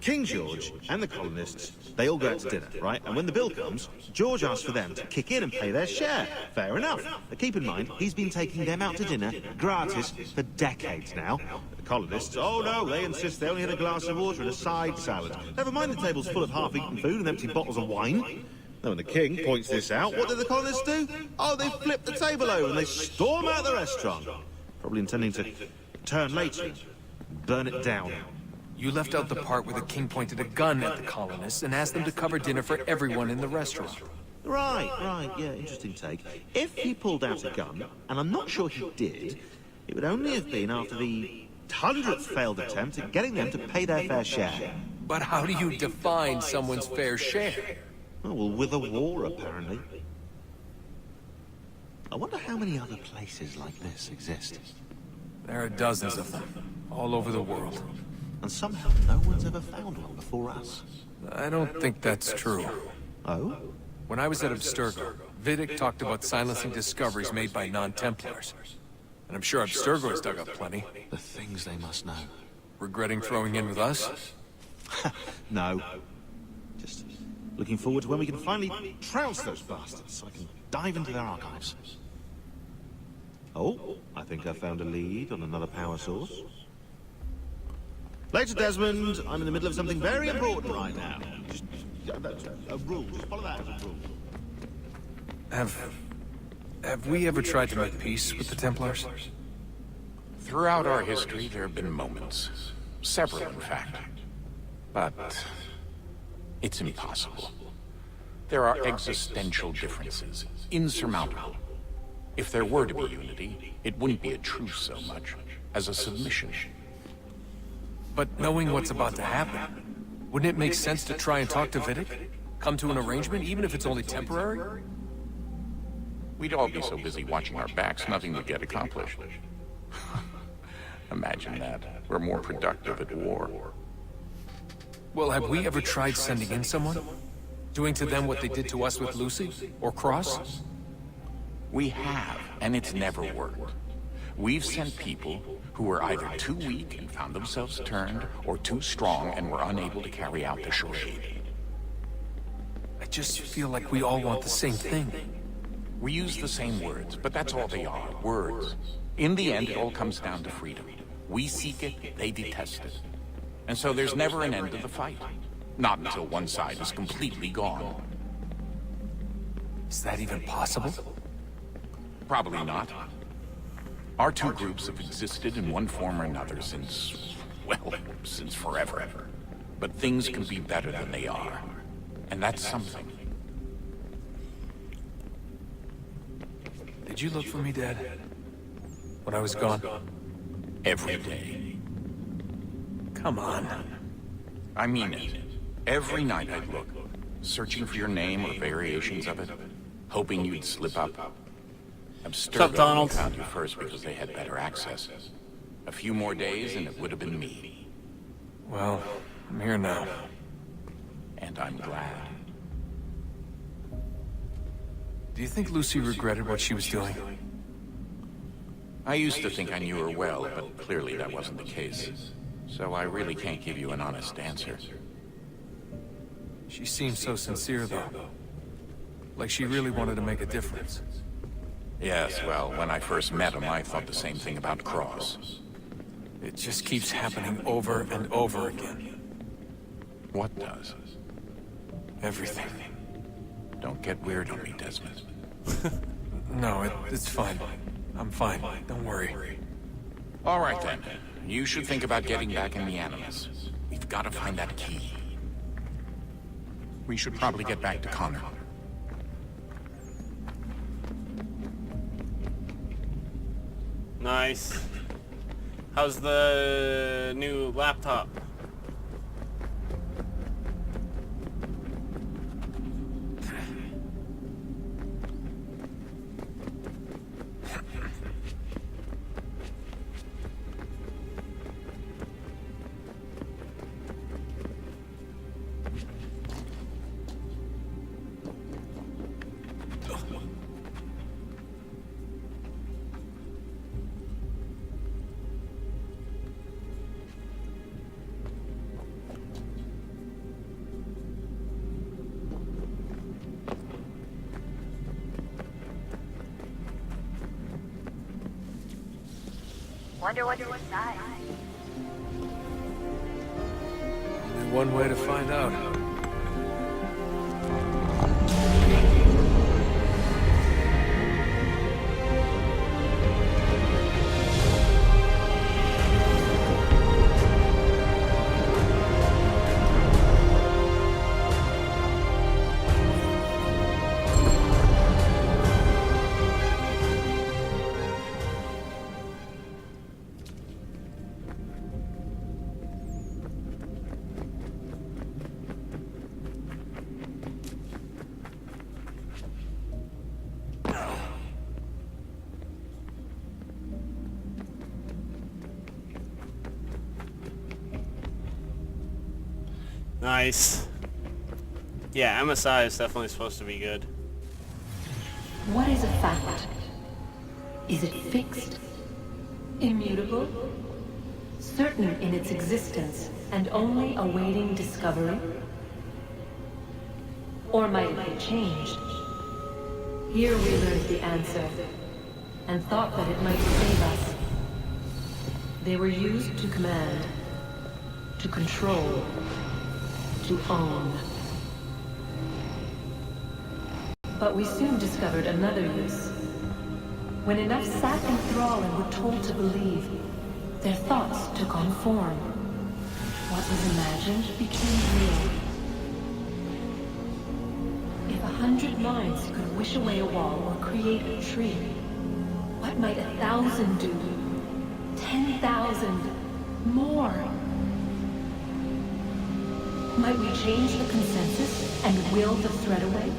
O: King George and the colonists, they all go out to dinner, right? And when the bill comes, George asks for them to kick in and pay their share. Fair enough. But keep in mind, he's been taking them out to dinner gratis for decades now. The colonists, oh no, they insist they only had a glass of water and a side salad. Never mind the tables full of half-eaten food and empty bottles of wine. Now, when the king points this out, what do the colonists do? Oh, they flip the table over and they storm out the restaurant. Probably intending to turn later and burn it down.
S: You left out the part where the king pointed a gun at the colonists and asked them to cover dinner for everyone in the restaurant.
O: Right, yeah, interesting take. If he pulled out a gun, and I'm not sure he did, it would only have been after the 100th failed attempt at getting them to pay their fair share.
S: But how do you define someone's fair share?
O: Oh, well, with a war, apparently. I wonder how many other places like this exist.
S: There are dozens of them, all over the world.
O: And somehow no one's ever found one before us.
S: I don't think that's true.
O: Oh?
S: When I was at Abstergo, Vidic talked about silencing discoveries made by non-Templars. And I'm sure Abstergo's dug up plenty.
O: The things they must know.
S: Regretting throwing in with us?
O: No. Just looking forward to when we can finally trounce those bastards so I can dive into their archives. Oh, I think I found a lead on another power source. Later, Desmond. I'm in the middle of something very important right now. Just, that's a rule. Just follow that as a rule.
S: Have we ever tried to make peace with the Templars?
R: Throughout our history, there have been moments. Several, in fact. But it's impossible. There are existential differences, insurmountable. If there were to be unity, it wouldn't be a truce so much as a submission.
S: But knowing what's about to happen, wouldn't it make sense to try and talk to Vidic? Come to an arrangement, even if it's only temporary?
R: We'd all be so busy watching our backs, nothing would get accomplished. Imagine that. We're more productive at war.
S: Well, have we ever tried sending in someone? Doing to them what they did to us with Lucy? Or Cross?
R: We have, and it's never worked. We've sent people who were either too weak and found themselves turned, or too strong and were unable to carry out the charade.
S: I just feel like we all want the same thing.
R: We use the same words, but that's all they are, words. In the end, it all comes down to freedom. We seek it, they detest it. And so there's never an end to the fight. Not until one side is completely gone.
S: Is that even possible?
R: Probably not. Our two groups have existed in one form or another since, well, since forever. But things can be better than they are. And that's something.
S: Did you look for me, Dad? When I was gone?
R: Every day.
S: Come on.
R: I mean it. Every night I'd look, searching for your name or variations of it, hoping you'd slip up. Abstergo found you first because they had better access. A few more days and it would have been me.
S: Well, I'm here now.
R: And I'm glad.
S: Do you think Lucy regretted what she was doing?
R: I used to think I knew her well, but clearly that wasn't the case. So I really can't give you an honest answer.
S: She seemed so sincere, though. Like she really wanted to make a difference.
R: Yes, well, when I first met him, I thought the same thing about Cross.
S: It just keeps happening over and over again.
R: What does?
S: Everything.
R: Don't get weird on me, Desmond.
S: No, it's fine. I'm fine. Don't worry.
R: All right, then. You should think about getting back in the Animus. We've got to find that key. We should probably get back to Connor.
A: Nice. How's the new laptop?
P: Wonder what's inside.
S: Only one way to find out.
A: Nice. Yeah, MSI is definitely supposed to be good.
B: What is a fact? Is it fixed Immutable? Certain in its existence and only awaiting discovery? Or might it be changed? Here we learned the answer, and thought that it might save us. They were used to command, to control, to own. But we soon discovered another use. When enough sat in thrall and were told to believe, their thoughts took on form. What was imagined became real. If 100 minds could wish away a wall or create a tree, what might 1,000 do? 10,000? More? Might we change the consensus and will the thread away?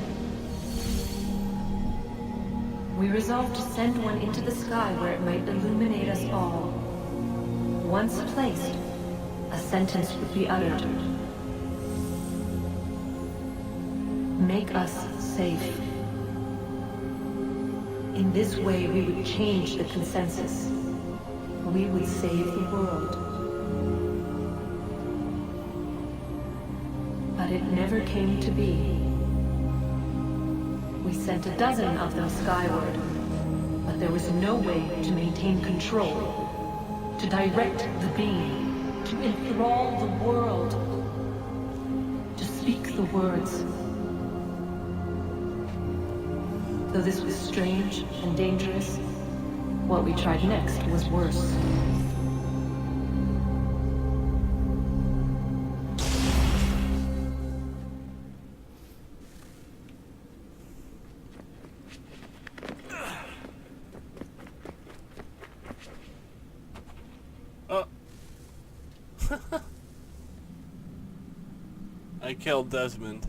B: We resolved to send one into the sky where it might illuminate us all. Once placed, a sentence would be uttered. Make us safe. In this way, we would change the consensus. We would save the world. But it never came to be. We sent a dozen of them skyward, but there was no way to maintain control, to direct the beam, to enthrall the world, to speak the words. Though this was strange and dangerous, what we tried next was worse.
A: I killed Desmond.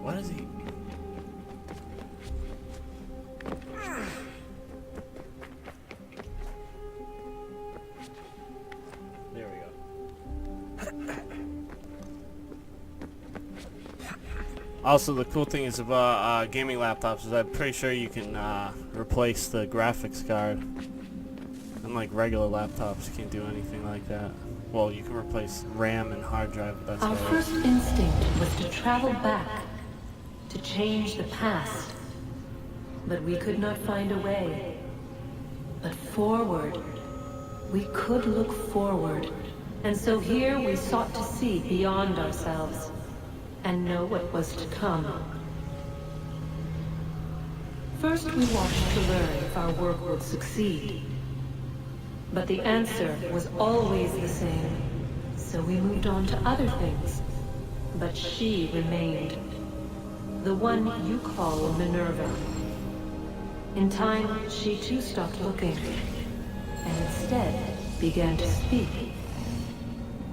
A: What is he? There we go. Also, the cool thing is about gaming laptops is I'm pretty sure you can replace the graphics card. Unlike regular laptops, you can't do anything like that. Well, you can replace RAM and hard drive, but that's
B: Our
A: about it.
B: first instinct was to travel back, to change the past. But we could not find a way. But forward, we could look forward. And so here we sought to see beyond ourselves and know what was to come. First we watched to learn if our work would succeed. But the answer was always the same. So we moved on to other things. But she remained. The one you call Minerva. In time, she too stopped looking, and instead began to speak.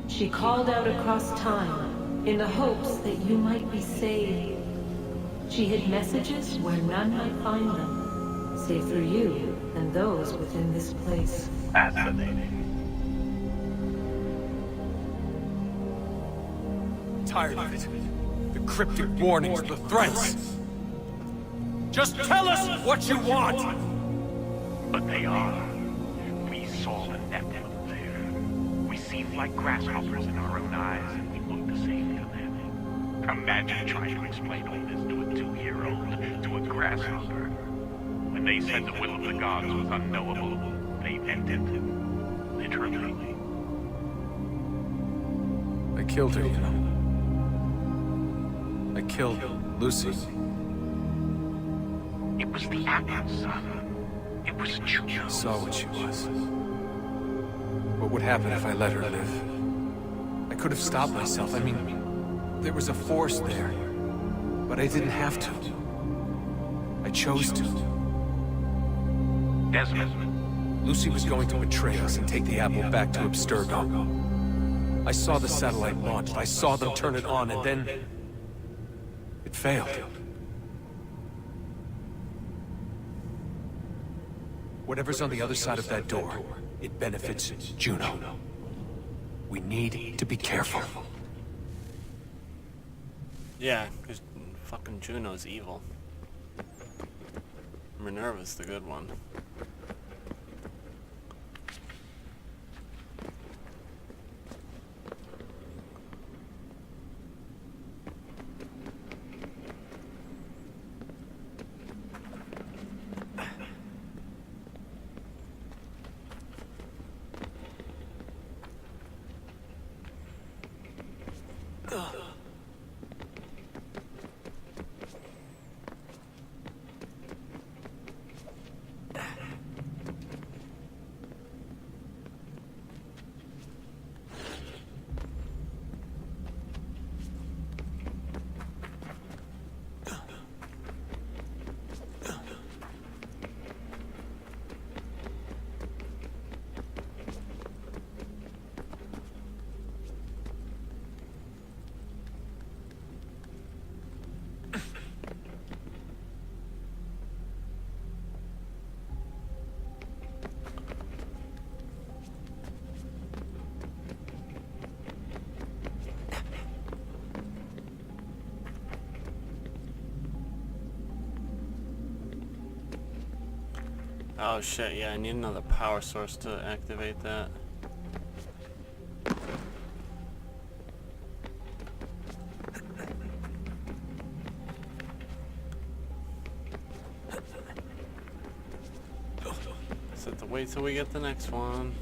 B: She called out across time, in the hopes that you might be saved. She hid messages where none might find them, save through you and those within this place.
J: Fascinating.
S: Tired of it. The cryptic warnings, the threats. Just tell us what you want!
J: But they are. We saw the Nephilim there. We seemed like grasshoppers in our own eyes, and we looked the same to them. Imagine trying to explain all this to a 2-year-old, to a grasshopper. When they said the will of the gods was unknowable, they meant it. Literally.
S: I killed her, you know. I killed Lucy.
J: It was the apple, son. It was Juno.
S: I saw what she was. What would happen if I let her live? I could have stopped myself. I mean, there was a force there. But I didn't have to. I chose to.
J: Desmond.
S: Lucy was going to betray us and take the apple back to Abstergo. I saw the satellite launched. I saw them turn it on, and then... it failed. Whatever's on the other side of that door, it benefits Juno. We need to be careful.
A: Yeah, because fucking Juno's evil. Minerva's the good one. Oh shit, yeah, I need another power source to activate that. Just have to wait till we get the next one.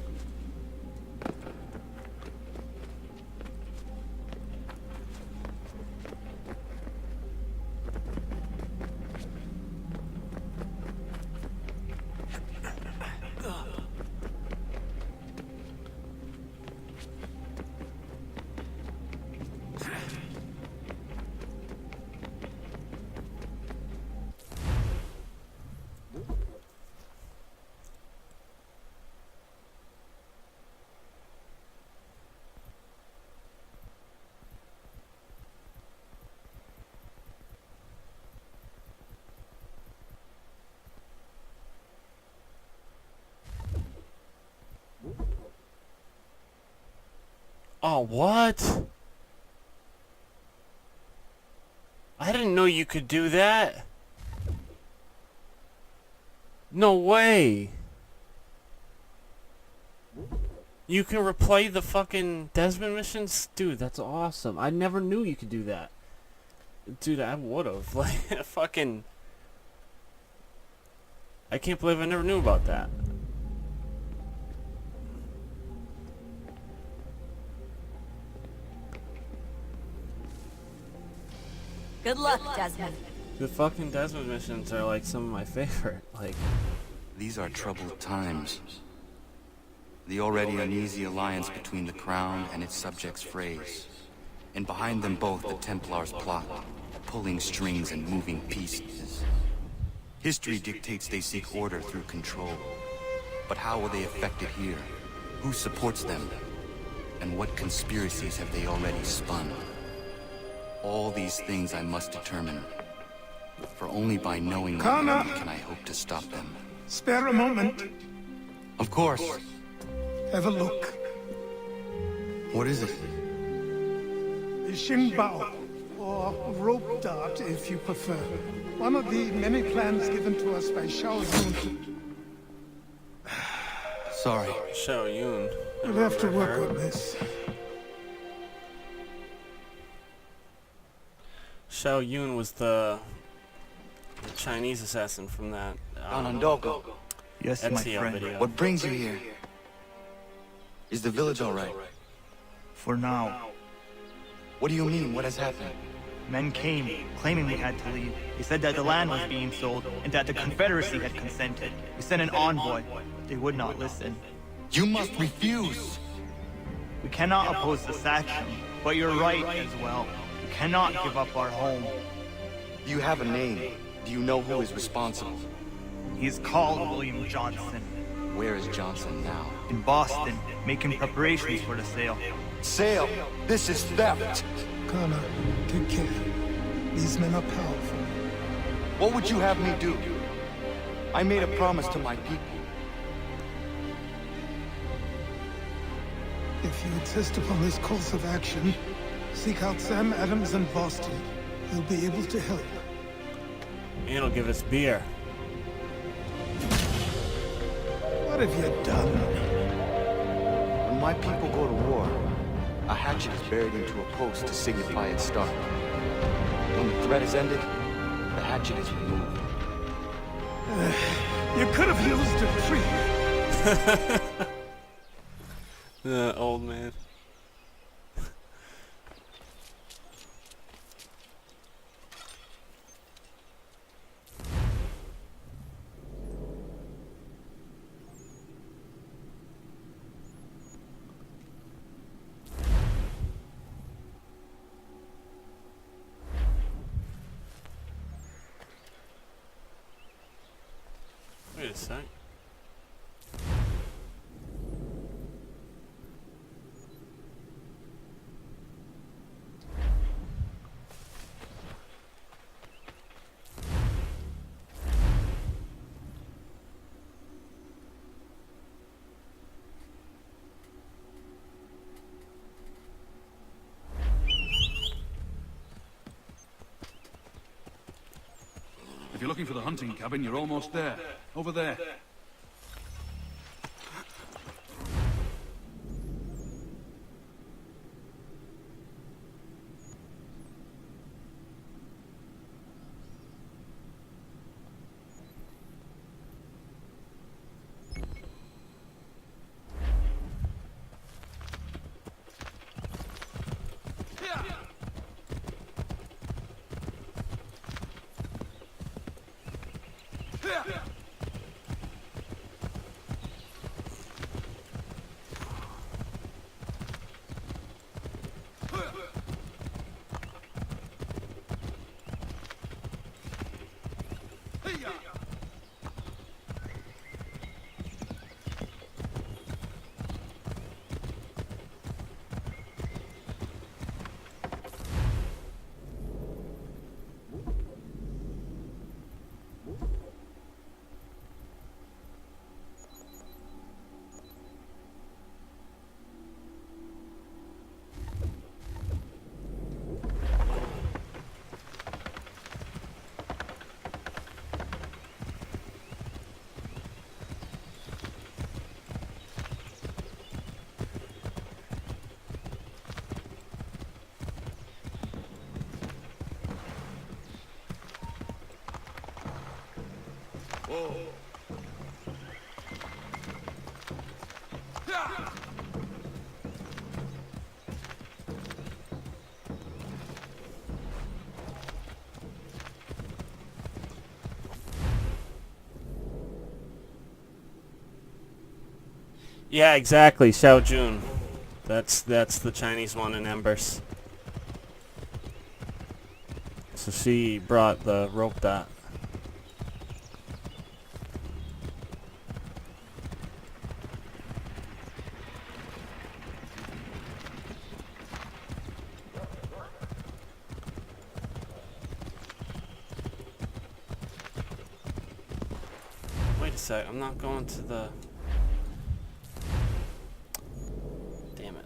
A: Oh, what? I didn't know you could do that. No way. You can replay the fucking Desmond missions? Dude, that's awesome. I never knew you could do that. Dude, I would've. Like, fucking... I can't believe I never knew about that.
P: Good luck, Desmond.
A: The fucking Desmond missions are like some of my favorite. Like,
D: these are troubled times. The already uneasy alliance between the Crown and its subjects frays. And behind them both the Templars plot, pulling strings and moving pieces. History dictates they seek order through control. But how will they affect it here? Who supports them? And what conspiracies have they already spun? All these things I must determine. For only by knowing them can I hope to stop them.
F: Spare a moment.
D: Of course.
F: Have a look.
D: What is it?
F: The Xingbao, or rope dart if you prefer. One of the many plans given to us by Xiao Yun.
D: Sorry.
A: Xiao Yun.
F: We'll have to work on this.
A: Xiao Yun was the Chinese assassin from that
D: Anandoko.
C: Yes, my
A: Ezio
C: friend.
A: video.
D: What brings you here? Is the village all right?
C: For now.
D: What do you mean? What has happened?
C: Men came, claiming we had to leave. They said that the land was being sold, and that the Confederacy had consented. We sent an envoy, but they would not listen.
D: You must refuse!
C: We cannot oppose this action, but you're right as well. We cannot give up our home.
D: Do you have a name? Do you know who is responsible?
C: He is called William Johnson.
D: Where is Johnson now?
C: In Boston, making preparations for the sale.
D: Sale! This is theft!
F: Connor, take care. These men are powerful.
D: What would you have me do? I made a promise to my people.
F: If you insist upon this course of action, seek out Sam Adams in Boston. He'll be able to help.
A: And he'll give us beer.
F: What have you done?
E: When my people go to war, a hatchet is buried into a post to signify its start. When the threat is ended, the hatchet is removed.
F: You could have used a tree.
A: The old man. Wait a sec.
V: If you're looking for the hunting cabin, you're almost there. Over there.
K: Whoa.
A: Yeah, exactly. Xiao Jun. That's the Chinese one in Embers. So she brought the rope that. Wait a sec, I'm not going to the... Damn it.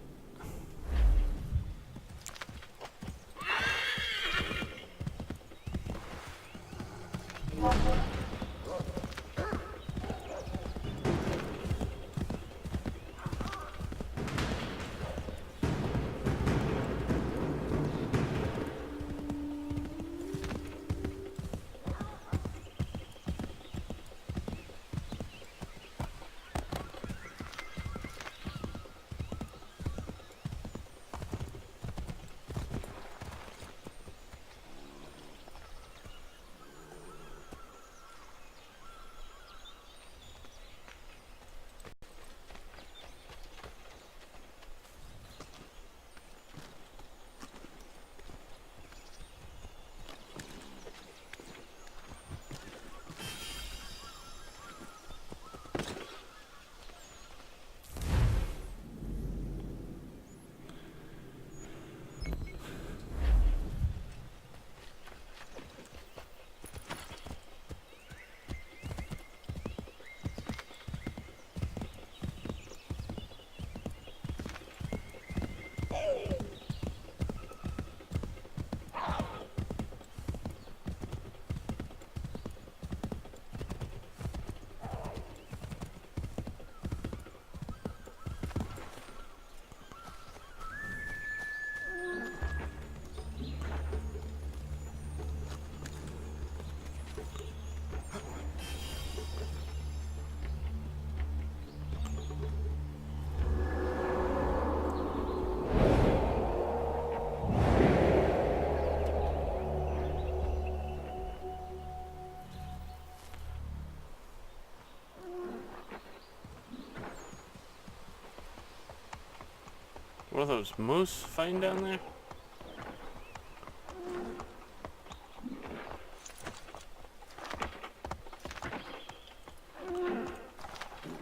A: What are those moose fighting down there?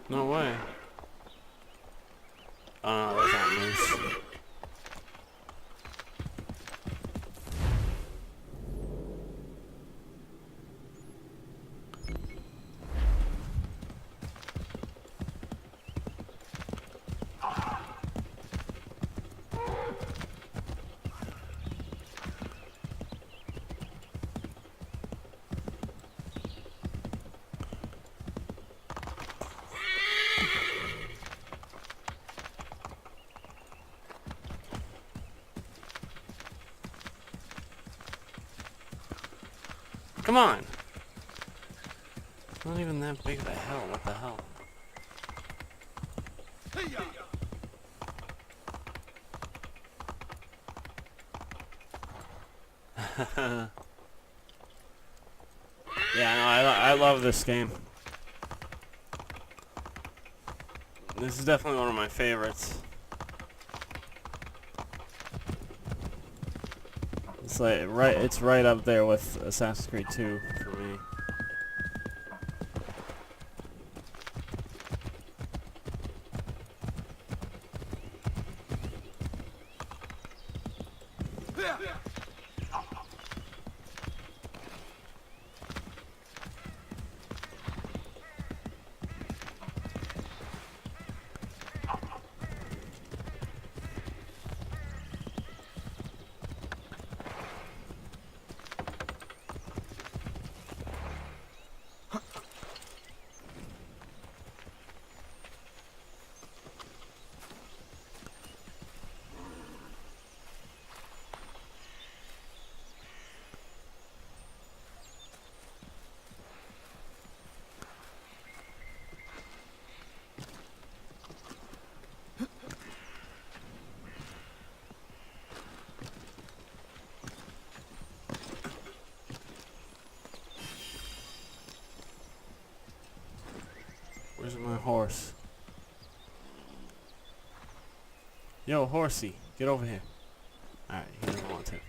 A: No way. Oh no, that's not moose. Come on! Not even that big of a hill, what the hell? Yeah, no, I love this game. This is definitely one of my favorites. It's like it's right up there with Assassin's Creed 2 for me. Where's my horse? Yo, horsey, get over here. Alright, he doesn't want to.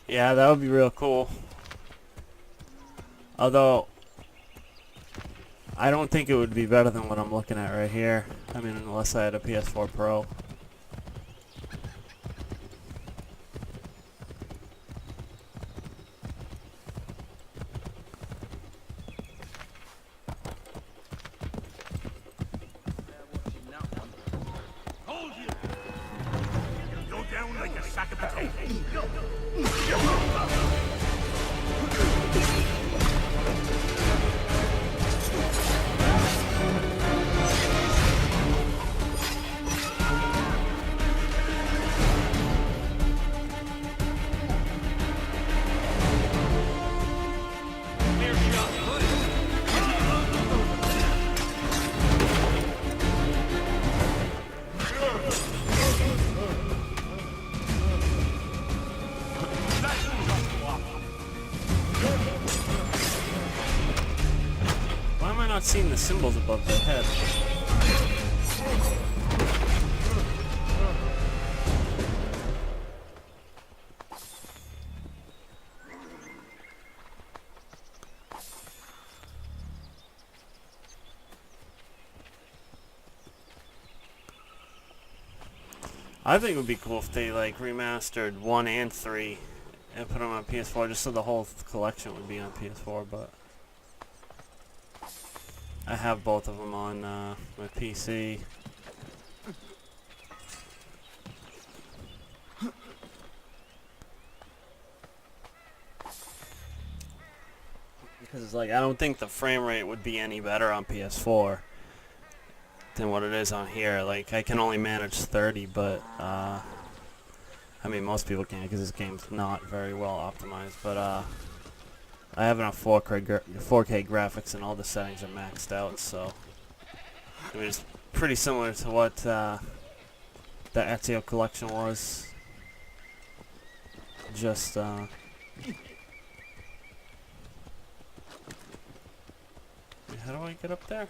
A: Yeah, that would be real cool. Although, I don't think it would be better than what I'm looking at right here. I mean, unless I had a PS4 Pro.
J: Hold you! Go down like a sack of potatoes.
A: Why am I not seeing the symbols above their head? I think it would be cool if they like remastered 1 and 3 and put them on PS4 just so the whole collection would be on PS4, but I have both of them on my PC. Because it's like, I don't think the frame rate would be any better on PS4 than what it is on here. Like, I can only manage 30, but I mean, most people can because this game's not very well optimized. But I have enough 4K graphics and all the settings are maxed out, so I mean, it's pretty similar to what the Ezio collection was. Just how do I get up there?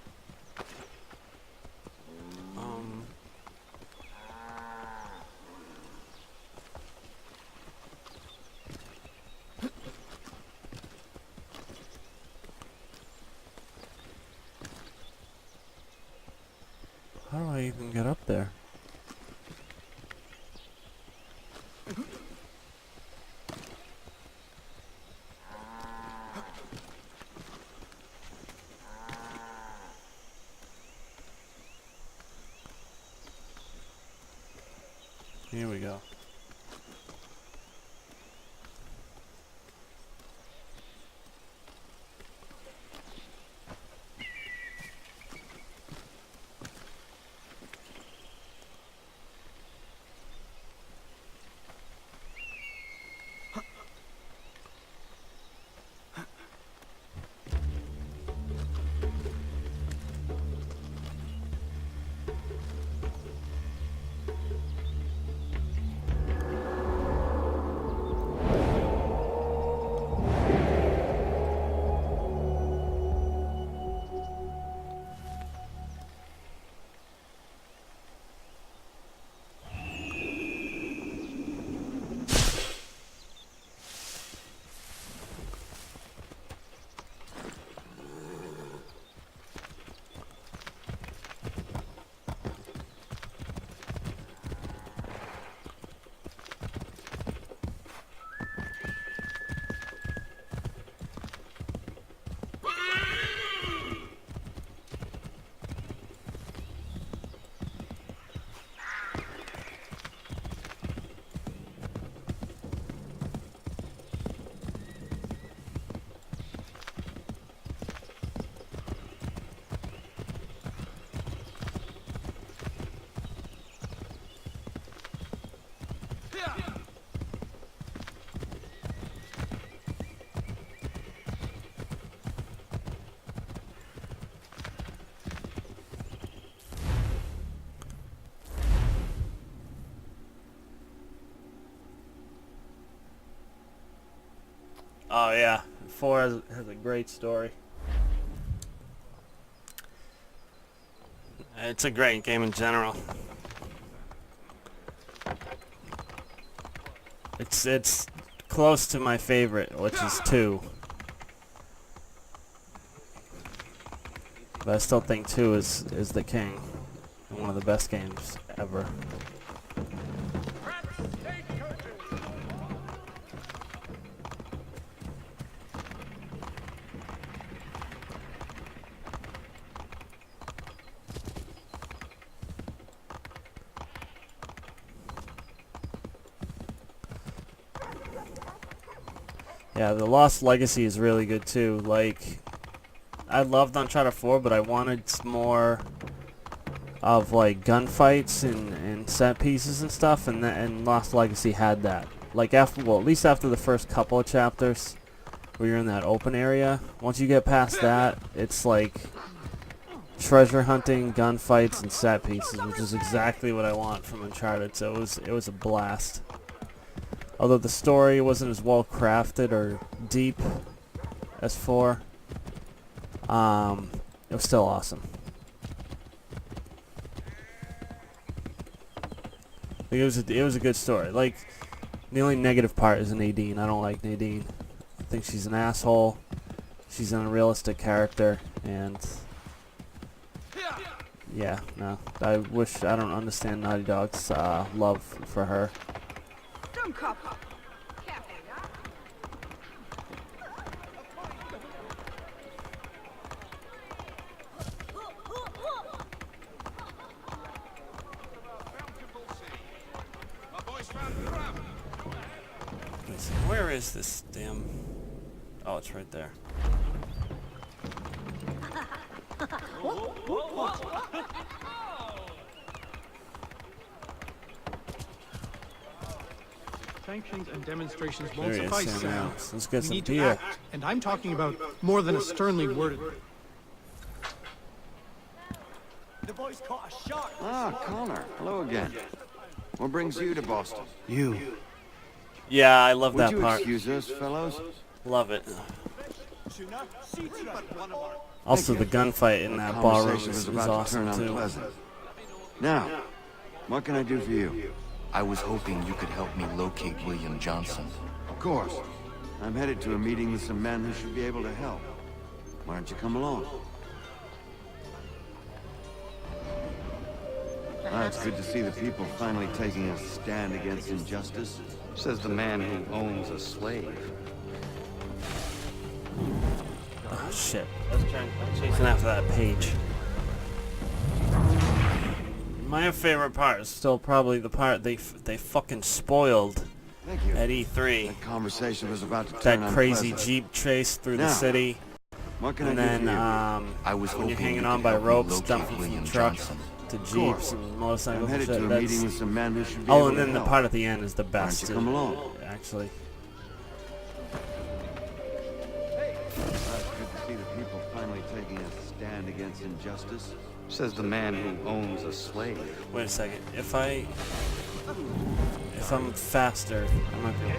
A: How do I even get up there? Here we go. Oh yeah, 4 has a great story. It's a great game in general. It's close to my favorite, which is 2. But I still think 2 is the king. And one of the best games ever. Yeah, the Lost Legacy is really good too. Like, I loved Uncharted 4, but I wanted more of like gunfights and set pieces and stuff, and Lost Legacy had that. Like after, well, at least after the first couple of chapters, where you're in that open area. Once you get past that, it's like treasure hunting, gunfights, and set pieces, which is exactly what I want from Uncharted. So it was a blast. Although the story wasn't as well crafted or deep as 4, it was still awesome. Like, it was a good story. Like, the only negative part is Nadine. I don't like Nadine. I think she's an asshole. She's an unrealistic character, and Yeah, no. I don't understand Naughty Dog's love for her. Let's see, where is this damn... Oh, it's right there.
G: Sanctions and demonstrations
A: There
G: won't
A: he is,
G: suffice,
A: Sam
G: Sam.
A: Adams. Let's get
G: We
A: some
G: need to
A: beer.
G: act, and I'm talking about more than a sternly worded.
C: The boys caught a shark.
E: Ah, Connor. Hello again. What brings you to Boston?
O: You.
A: Yeah, I love
E: Would
A: that
E: you
A: part.
E: excuse us, fellows?
A: Love it. Also, the gunfight in that ballroom
E: Conversation
A: is
E: was about to turn
A: awesome, too.
E: unpleasant. Now, what can I do for you?
D: I was hoping you could help me locate William Johnson.
E: Of course. I'm headed to a meeting with some men who should be able to help. Why don't you come along? Ah, it's good to see the people finally taking a stand against injustice.
D: Says the man who owns a slave.
A: Oh, shit. I'm chasing after that page. My favorite part is still probably the part they fucking spoiled
E: Thank you.
A: at E3.
E: That conversation was about to turn
A: That crazy
E: unpleasant.
A: Jeep chase through the
E: Now,
A: city.
E: What can
A: And
E: I do
A: then,
E: for you?
D: I was
A: when you're
D: hoping
A: hanging
D: you
A: on
D: could
A: by
D: help me
A: ropes,
D: locate
A: jumping from
D: William
A: trucks
D: Johnson.
A: to
E: Of
A: Jeeps
E: course.
A: and
E: I'm
A: motorcycles and
E: headed
A: shit.
E: to a
A: That's...
E: meeting with some men who should be
A: Oh,
E: able
A: and
E: to
A: then the
E: help.
A: part at the end is the
E: Why don't
A: best,
E: you come along?
A: actually.
E: It's good to see the people finally taking a stand against injustice.
D: Says the man who owns a slave.
A: Wait a second. If I'm faster, I'm not gonna...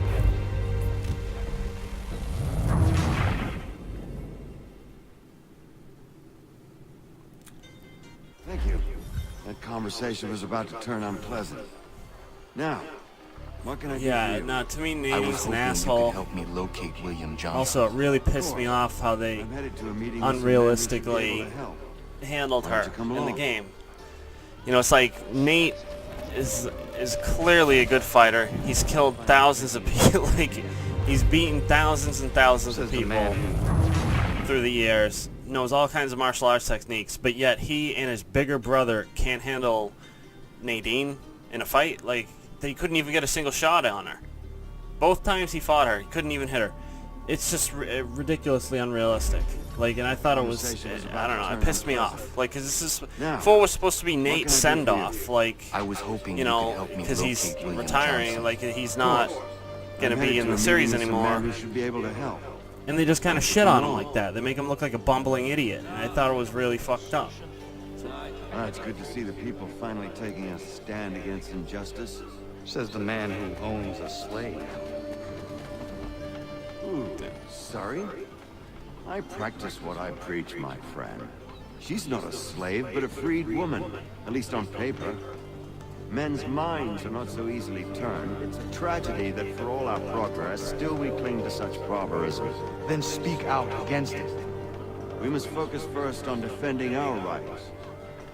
E: Thank you. That conversation was about to turn unpleasant. Now, what can I do
A: Yeah,
E: for you?
A: no, to me,
D: I was
A: Nading's an
D: hoping you
A: asshole.
D: could help me locate William Johnson.
A: Also, it really pissed me off how they
E: I'm headed to a meeting with some men who should be able
A: unrealistically
E: to help.
A: handled
E: Why don't
A: her
E: you come
A: in the
E: along?
A: game. You know, it's like Nate is clearly a good fighter. He's killed thousands of people. Like, he's beaten thousands and thousands of people through the years. Knows all kinds of martial arts techniques, but yet he and his bigger brother can't handle Nadine in a fight. Like, they couldn't even get a single shot on her. Both times he fought her, he couldn't even hit her. It's just ridiculously unrealistic. Like, and I thought it was, I don't know, it pissed me off. Like, cause this is, before was supposed to be Nate's send-off. Like,
D: I was hoping
A: you
D: you could
A: know,
D: help me
A: because he's
D: locate William
A: retiring,
D: Johnson.
A: like, he's not gonna
E: I'm
A: be
E: headed
A: in
E: to
A: the
E: a
A: series
E: meeting with some
A: anymore.
E: men who should be able to help.
A: And they just kind of shit on him like that. They make him look like a bumbling idiot. And I thought it was really fucked up.
E: Ah, it's good to see the people finally taking a stand against injustice.
D: Says the man who owns a slave.
E: Ooh, sorry? I practice what I preach, my friend. She's not a slave, but a freed woman, at least on paper. Men's minds are not so easily turned. It's a tragedy that for all our progress, still we cling to such barbarism.
C: Then speak out against it.
E: We must focus first on defending our rights.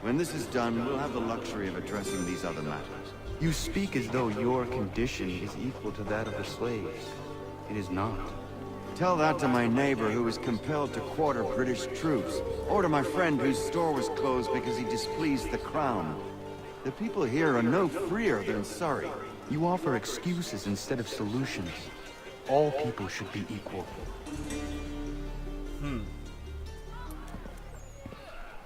E: When this is done, we'll have the luxury of addressing these other matters.
D: You speak as though your condition is equal to that of the slaves. It is not.
E: Tell that to my neighbor who was compelled to quarter British troops, or to my friend whose store was closed because he displeased the crown. The people here are no freer than Surrey.
D: You offer excuses instead of solutions. All people should be equal.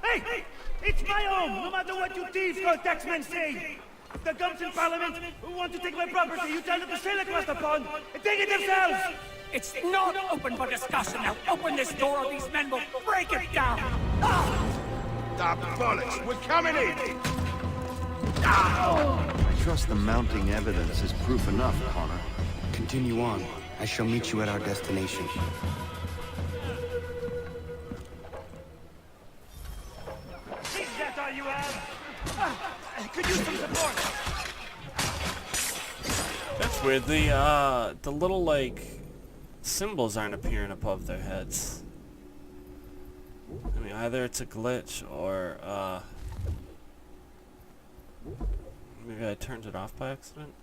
I: Hey! It's my home, no matter what you thieves called taxmen say! If the gums in Parliament who want to take my property, you tell them to sail across the pond and take it themselves!
W: It's not open for discussion now. Open this door or these men will break it down.
H: The bollocks! We're coming in!
E: I trust the mounting evidence is proof enough, Connor.
D: Continue on. I shall meet you at our destination.
I: Is that all you have? Could use some support!
A: That's weird. The little, like, symbols aren't appearing above their heads. I mean, either it's a glitch or, Maybe I turned it off by accident?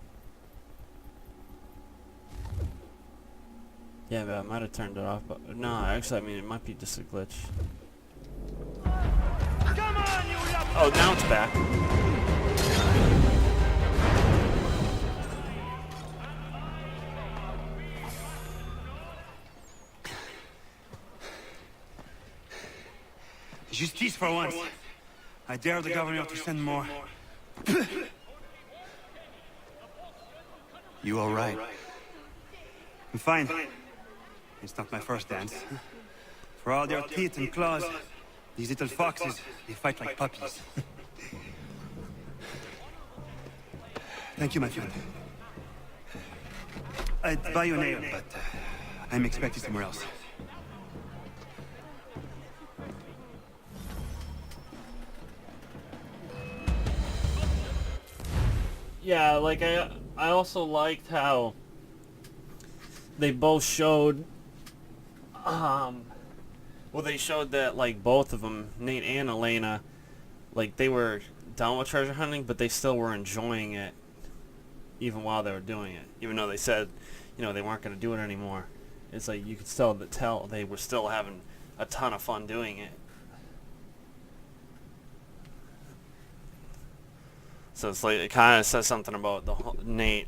A: Yeah, but I might have turned it off, but no, actually, I mean, it might be just a glitch. Oh, now it's back.
I: Justice for once. I dare the governor to send more.
L: You all right?
I: I'm fine. It's not my first dance. For all their teeth and claws, these little foxes, they fight like puppies. Thank you, my friend. I'd buy you an ale, but I'm expected somewhere else.
A: Yeah, like I also liked how they both showed well, they showed that like both of them, Nate and Elena, like they were done with treasure hunting, but they still were enjoying it even while they were doing it, even though they said, you know, they weren't going to do it anymore. It's like you could still tell they were still having a ton of fun doing it. So it's like it kind of says something about the Nate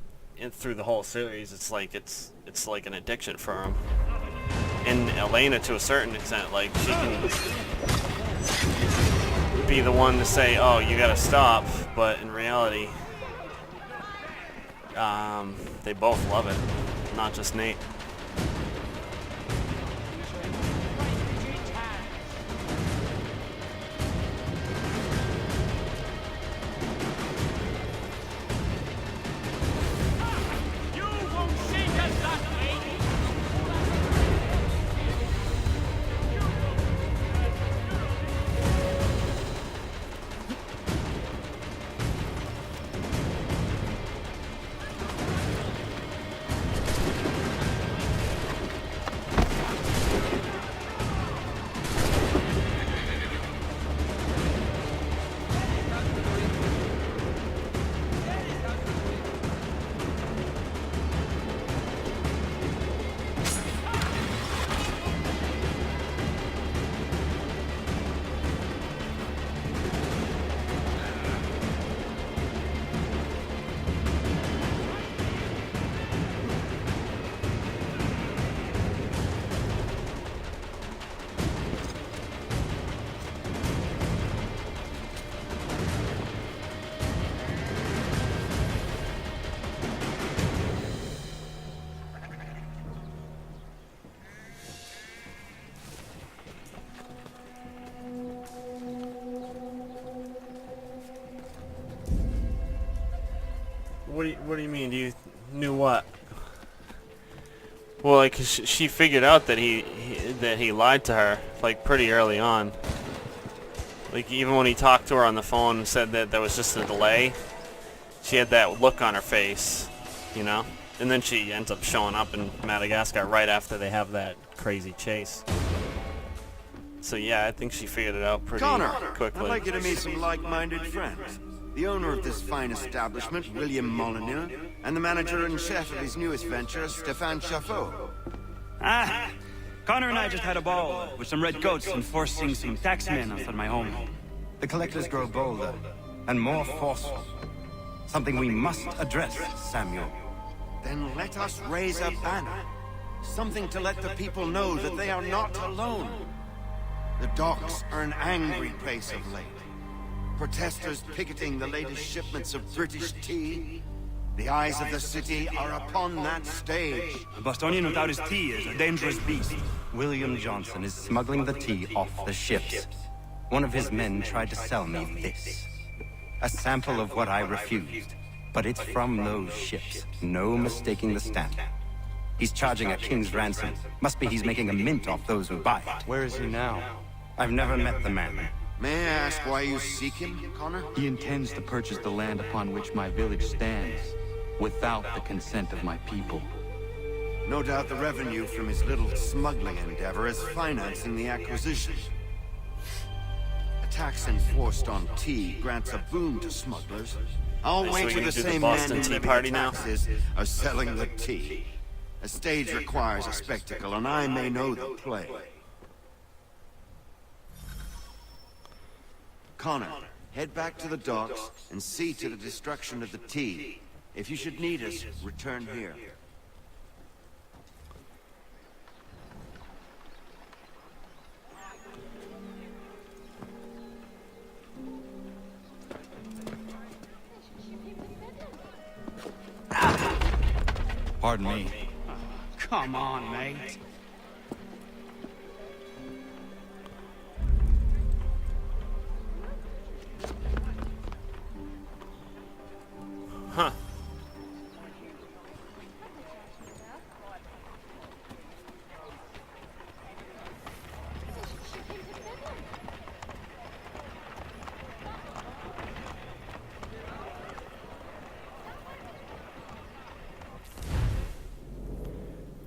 A: through the whole series. It's like it's like an addiction for him, and Elena to a certain extent, like she can be the one to say, "Oh, you got to stop," but in reality, they both love it, not just Nate. What do you mean? You knew what? Well, like she figured out that he lied to her like pretty early on. Like even when he talked to her on the phone and said that there was just a delay, she had that look on her face, you know. And then she ends up showing up in Madagascar right after they have that crazy chase. So yeah, I think she figured it out pretty quickly.
E: I'd like you to meet some like-minded friends. The owner of this fine establishment, William Molyneux, and the manager and chef of his newest venture, Stéphane Chaffeau.
I: Ah, Connor and I just had a ball with some red coats enforcing some taxmen outside my home.
T: The collectors grow bolder and more forceful. Something we must address, Samuel.
E: Then let us raise a banner. Something to let the people know that they are not alone. The docks are an angry place of late. Protesters picketing the latest shipments of British tea. The eyes of the city are upon that stage.
I: A Bostonian without his tea is a dangerous beast.
T: William Johnson is smuggling the tea off the ships. One of his men tried to sell me this. A sample of what I refused. But it's from those ships. No mistaking the stamp. He's charging a king's ransom. Must be he's making a mint off those who buy it.
L: Where is he now?
T: I've never met the man.
E: May I ask why you seek him, Connor?
D: He intends to purchase the land upon which my village stands, without the consent of my people.
E: No doubt the revenue from his little smuggling endeavor is financing the acquisition. A tax enforced on tea grants a boon to smugglers, I'll
A: Nice, we
E: wager
A: can
E: the
A: do the
E: same
A: Boston
E: men
A: Tea
E: who
A: Party
E: the
A: now.
E: taxes are selling the tea. A stage requires a spectacle, and I may know the play. Connor, head back to the docks and see to the destruction of the tea. If you should need us, return here.
T: Pardon me.
I: Come on, mate.
A: Huh.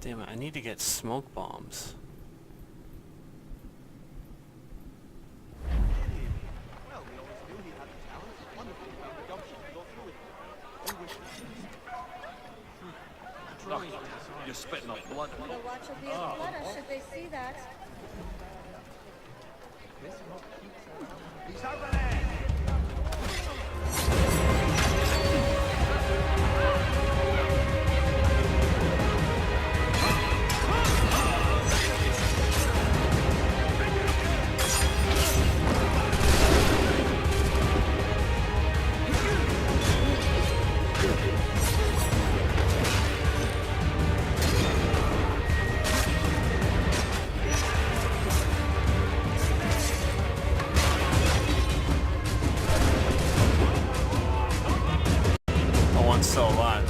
A: Damn it, I need to get smoke bombs.
L: Look, you're spitting up blood.
M: Better watch your bladder should they see that.
L: He's over there!
A: Oh, one's still alive.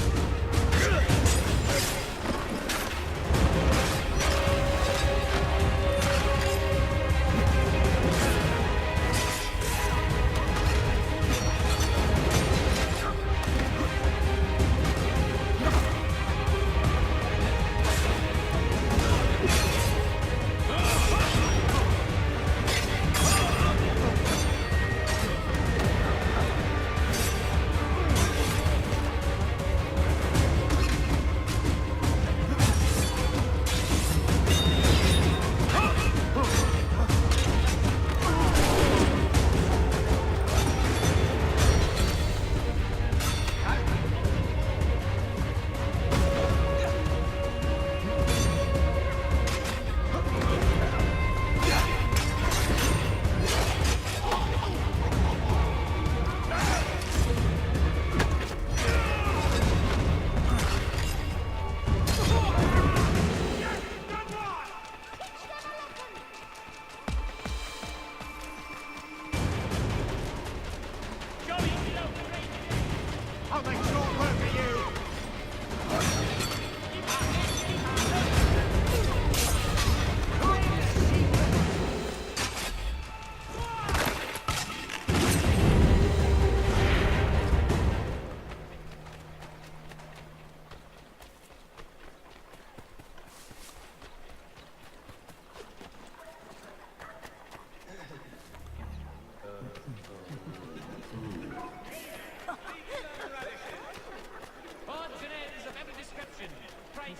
L: I'll make short work of you!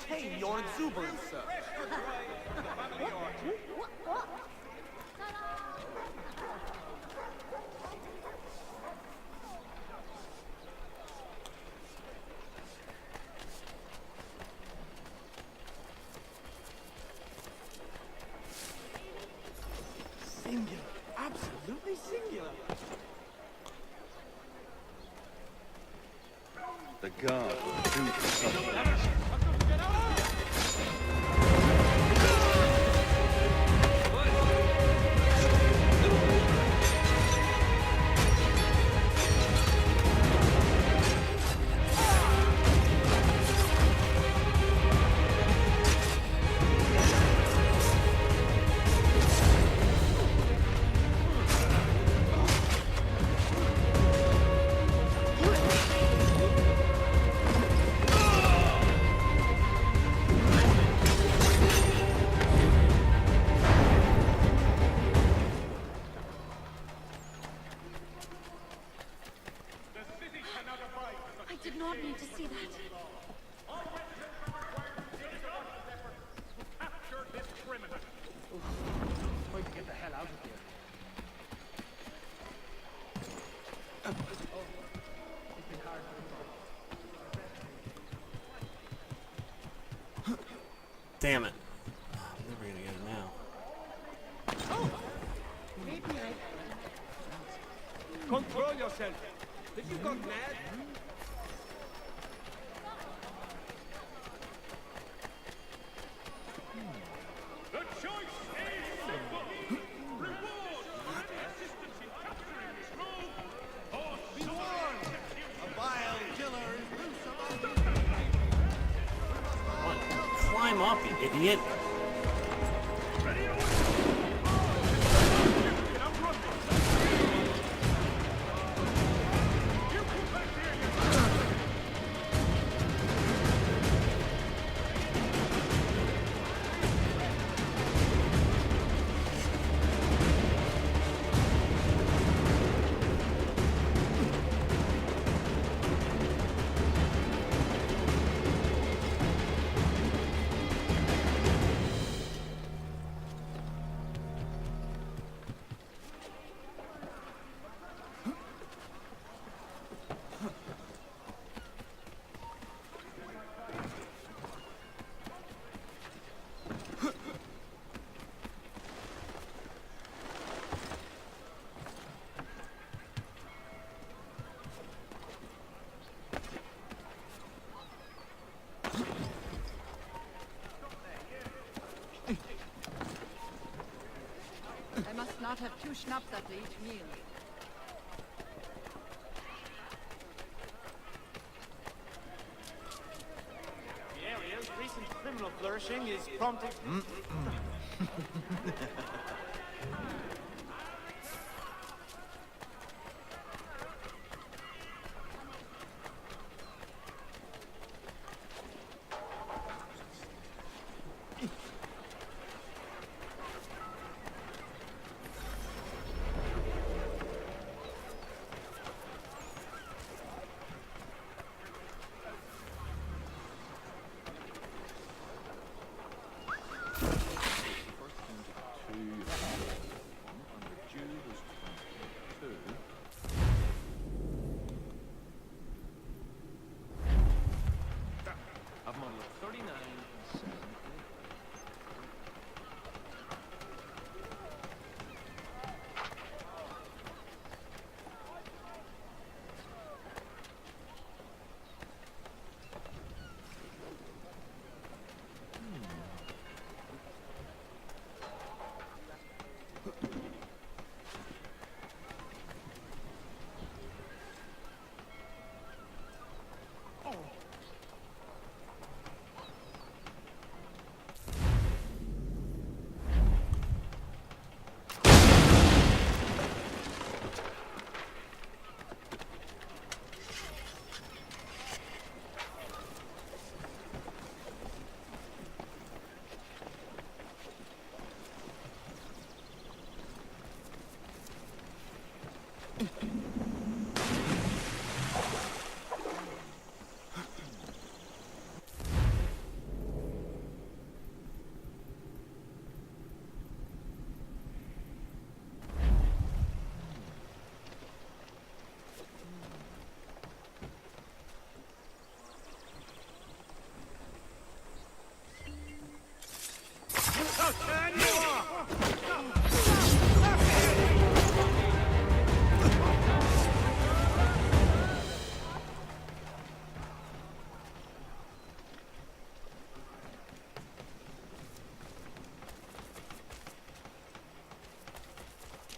I: Hey, your exuberance, sir.
L: Singular. Absolutely singular.
E: The guard will do the subject.
A: Damn it. I'm never gonna get it now.
I: Control yourself. Did you go mad? The choice is simple. Reward assistance in capturing this rogue, or be warned, a vile killer is loose among
A: What? Climb up, you idiot.
N: I must not have 2 schnapps after each meal.
I: The area's recent criminal flourishing is prompting...
Q: Of model 39 and 7.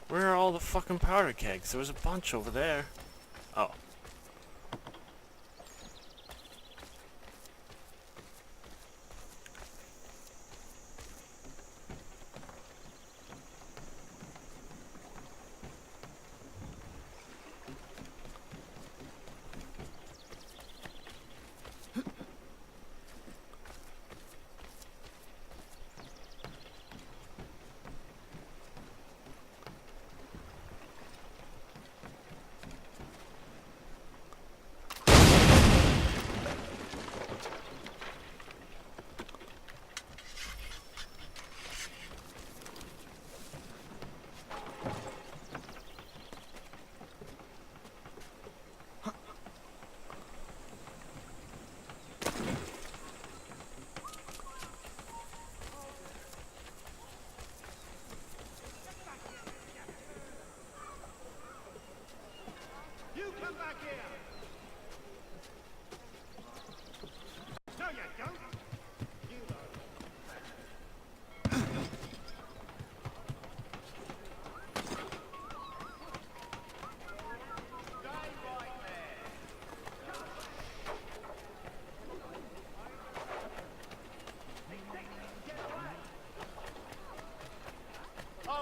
A: Where are all the fucking powder kegs? There was a bunch over there. Oh.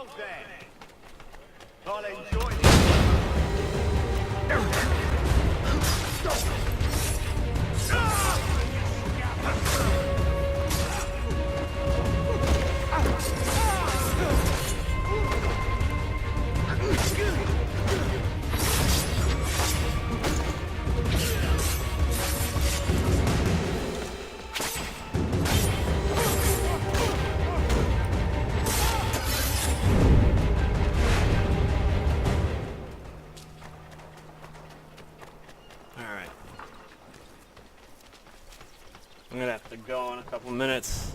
L: Well then, I'll enjoy
A: Alright. I'm gonna have to go in a couple minutes.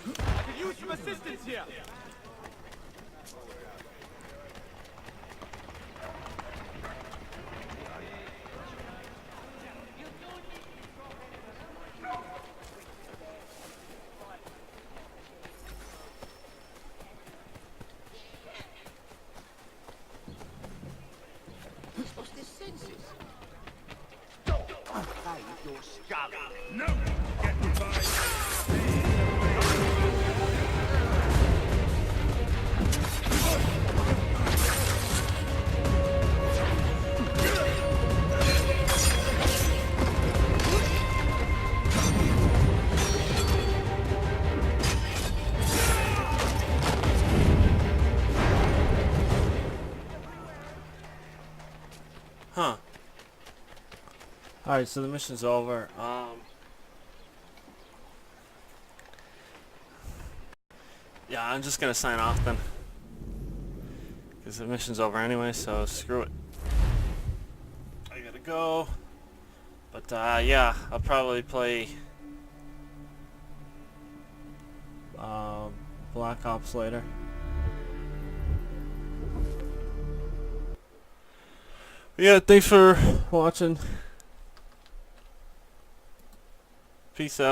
L: I could use some assistance here.
K: What's this senses?
L: Hey, you're scum.
I: No! Get revived!
A: Huh. Alright, so the mission's over. Yeah, I'm just gonna sign off then. Because the mission's over anyway, so screw it. I gotta go. But yeah, I'll probably play Black Ops later. Yeah, thanks for watching. Peace out.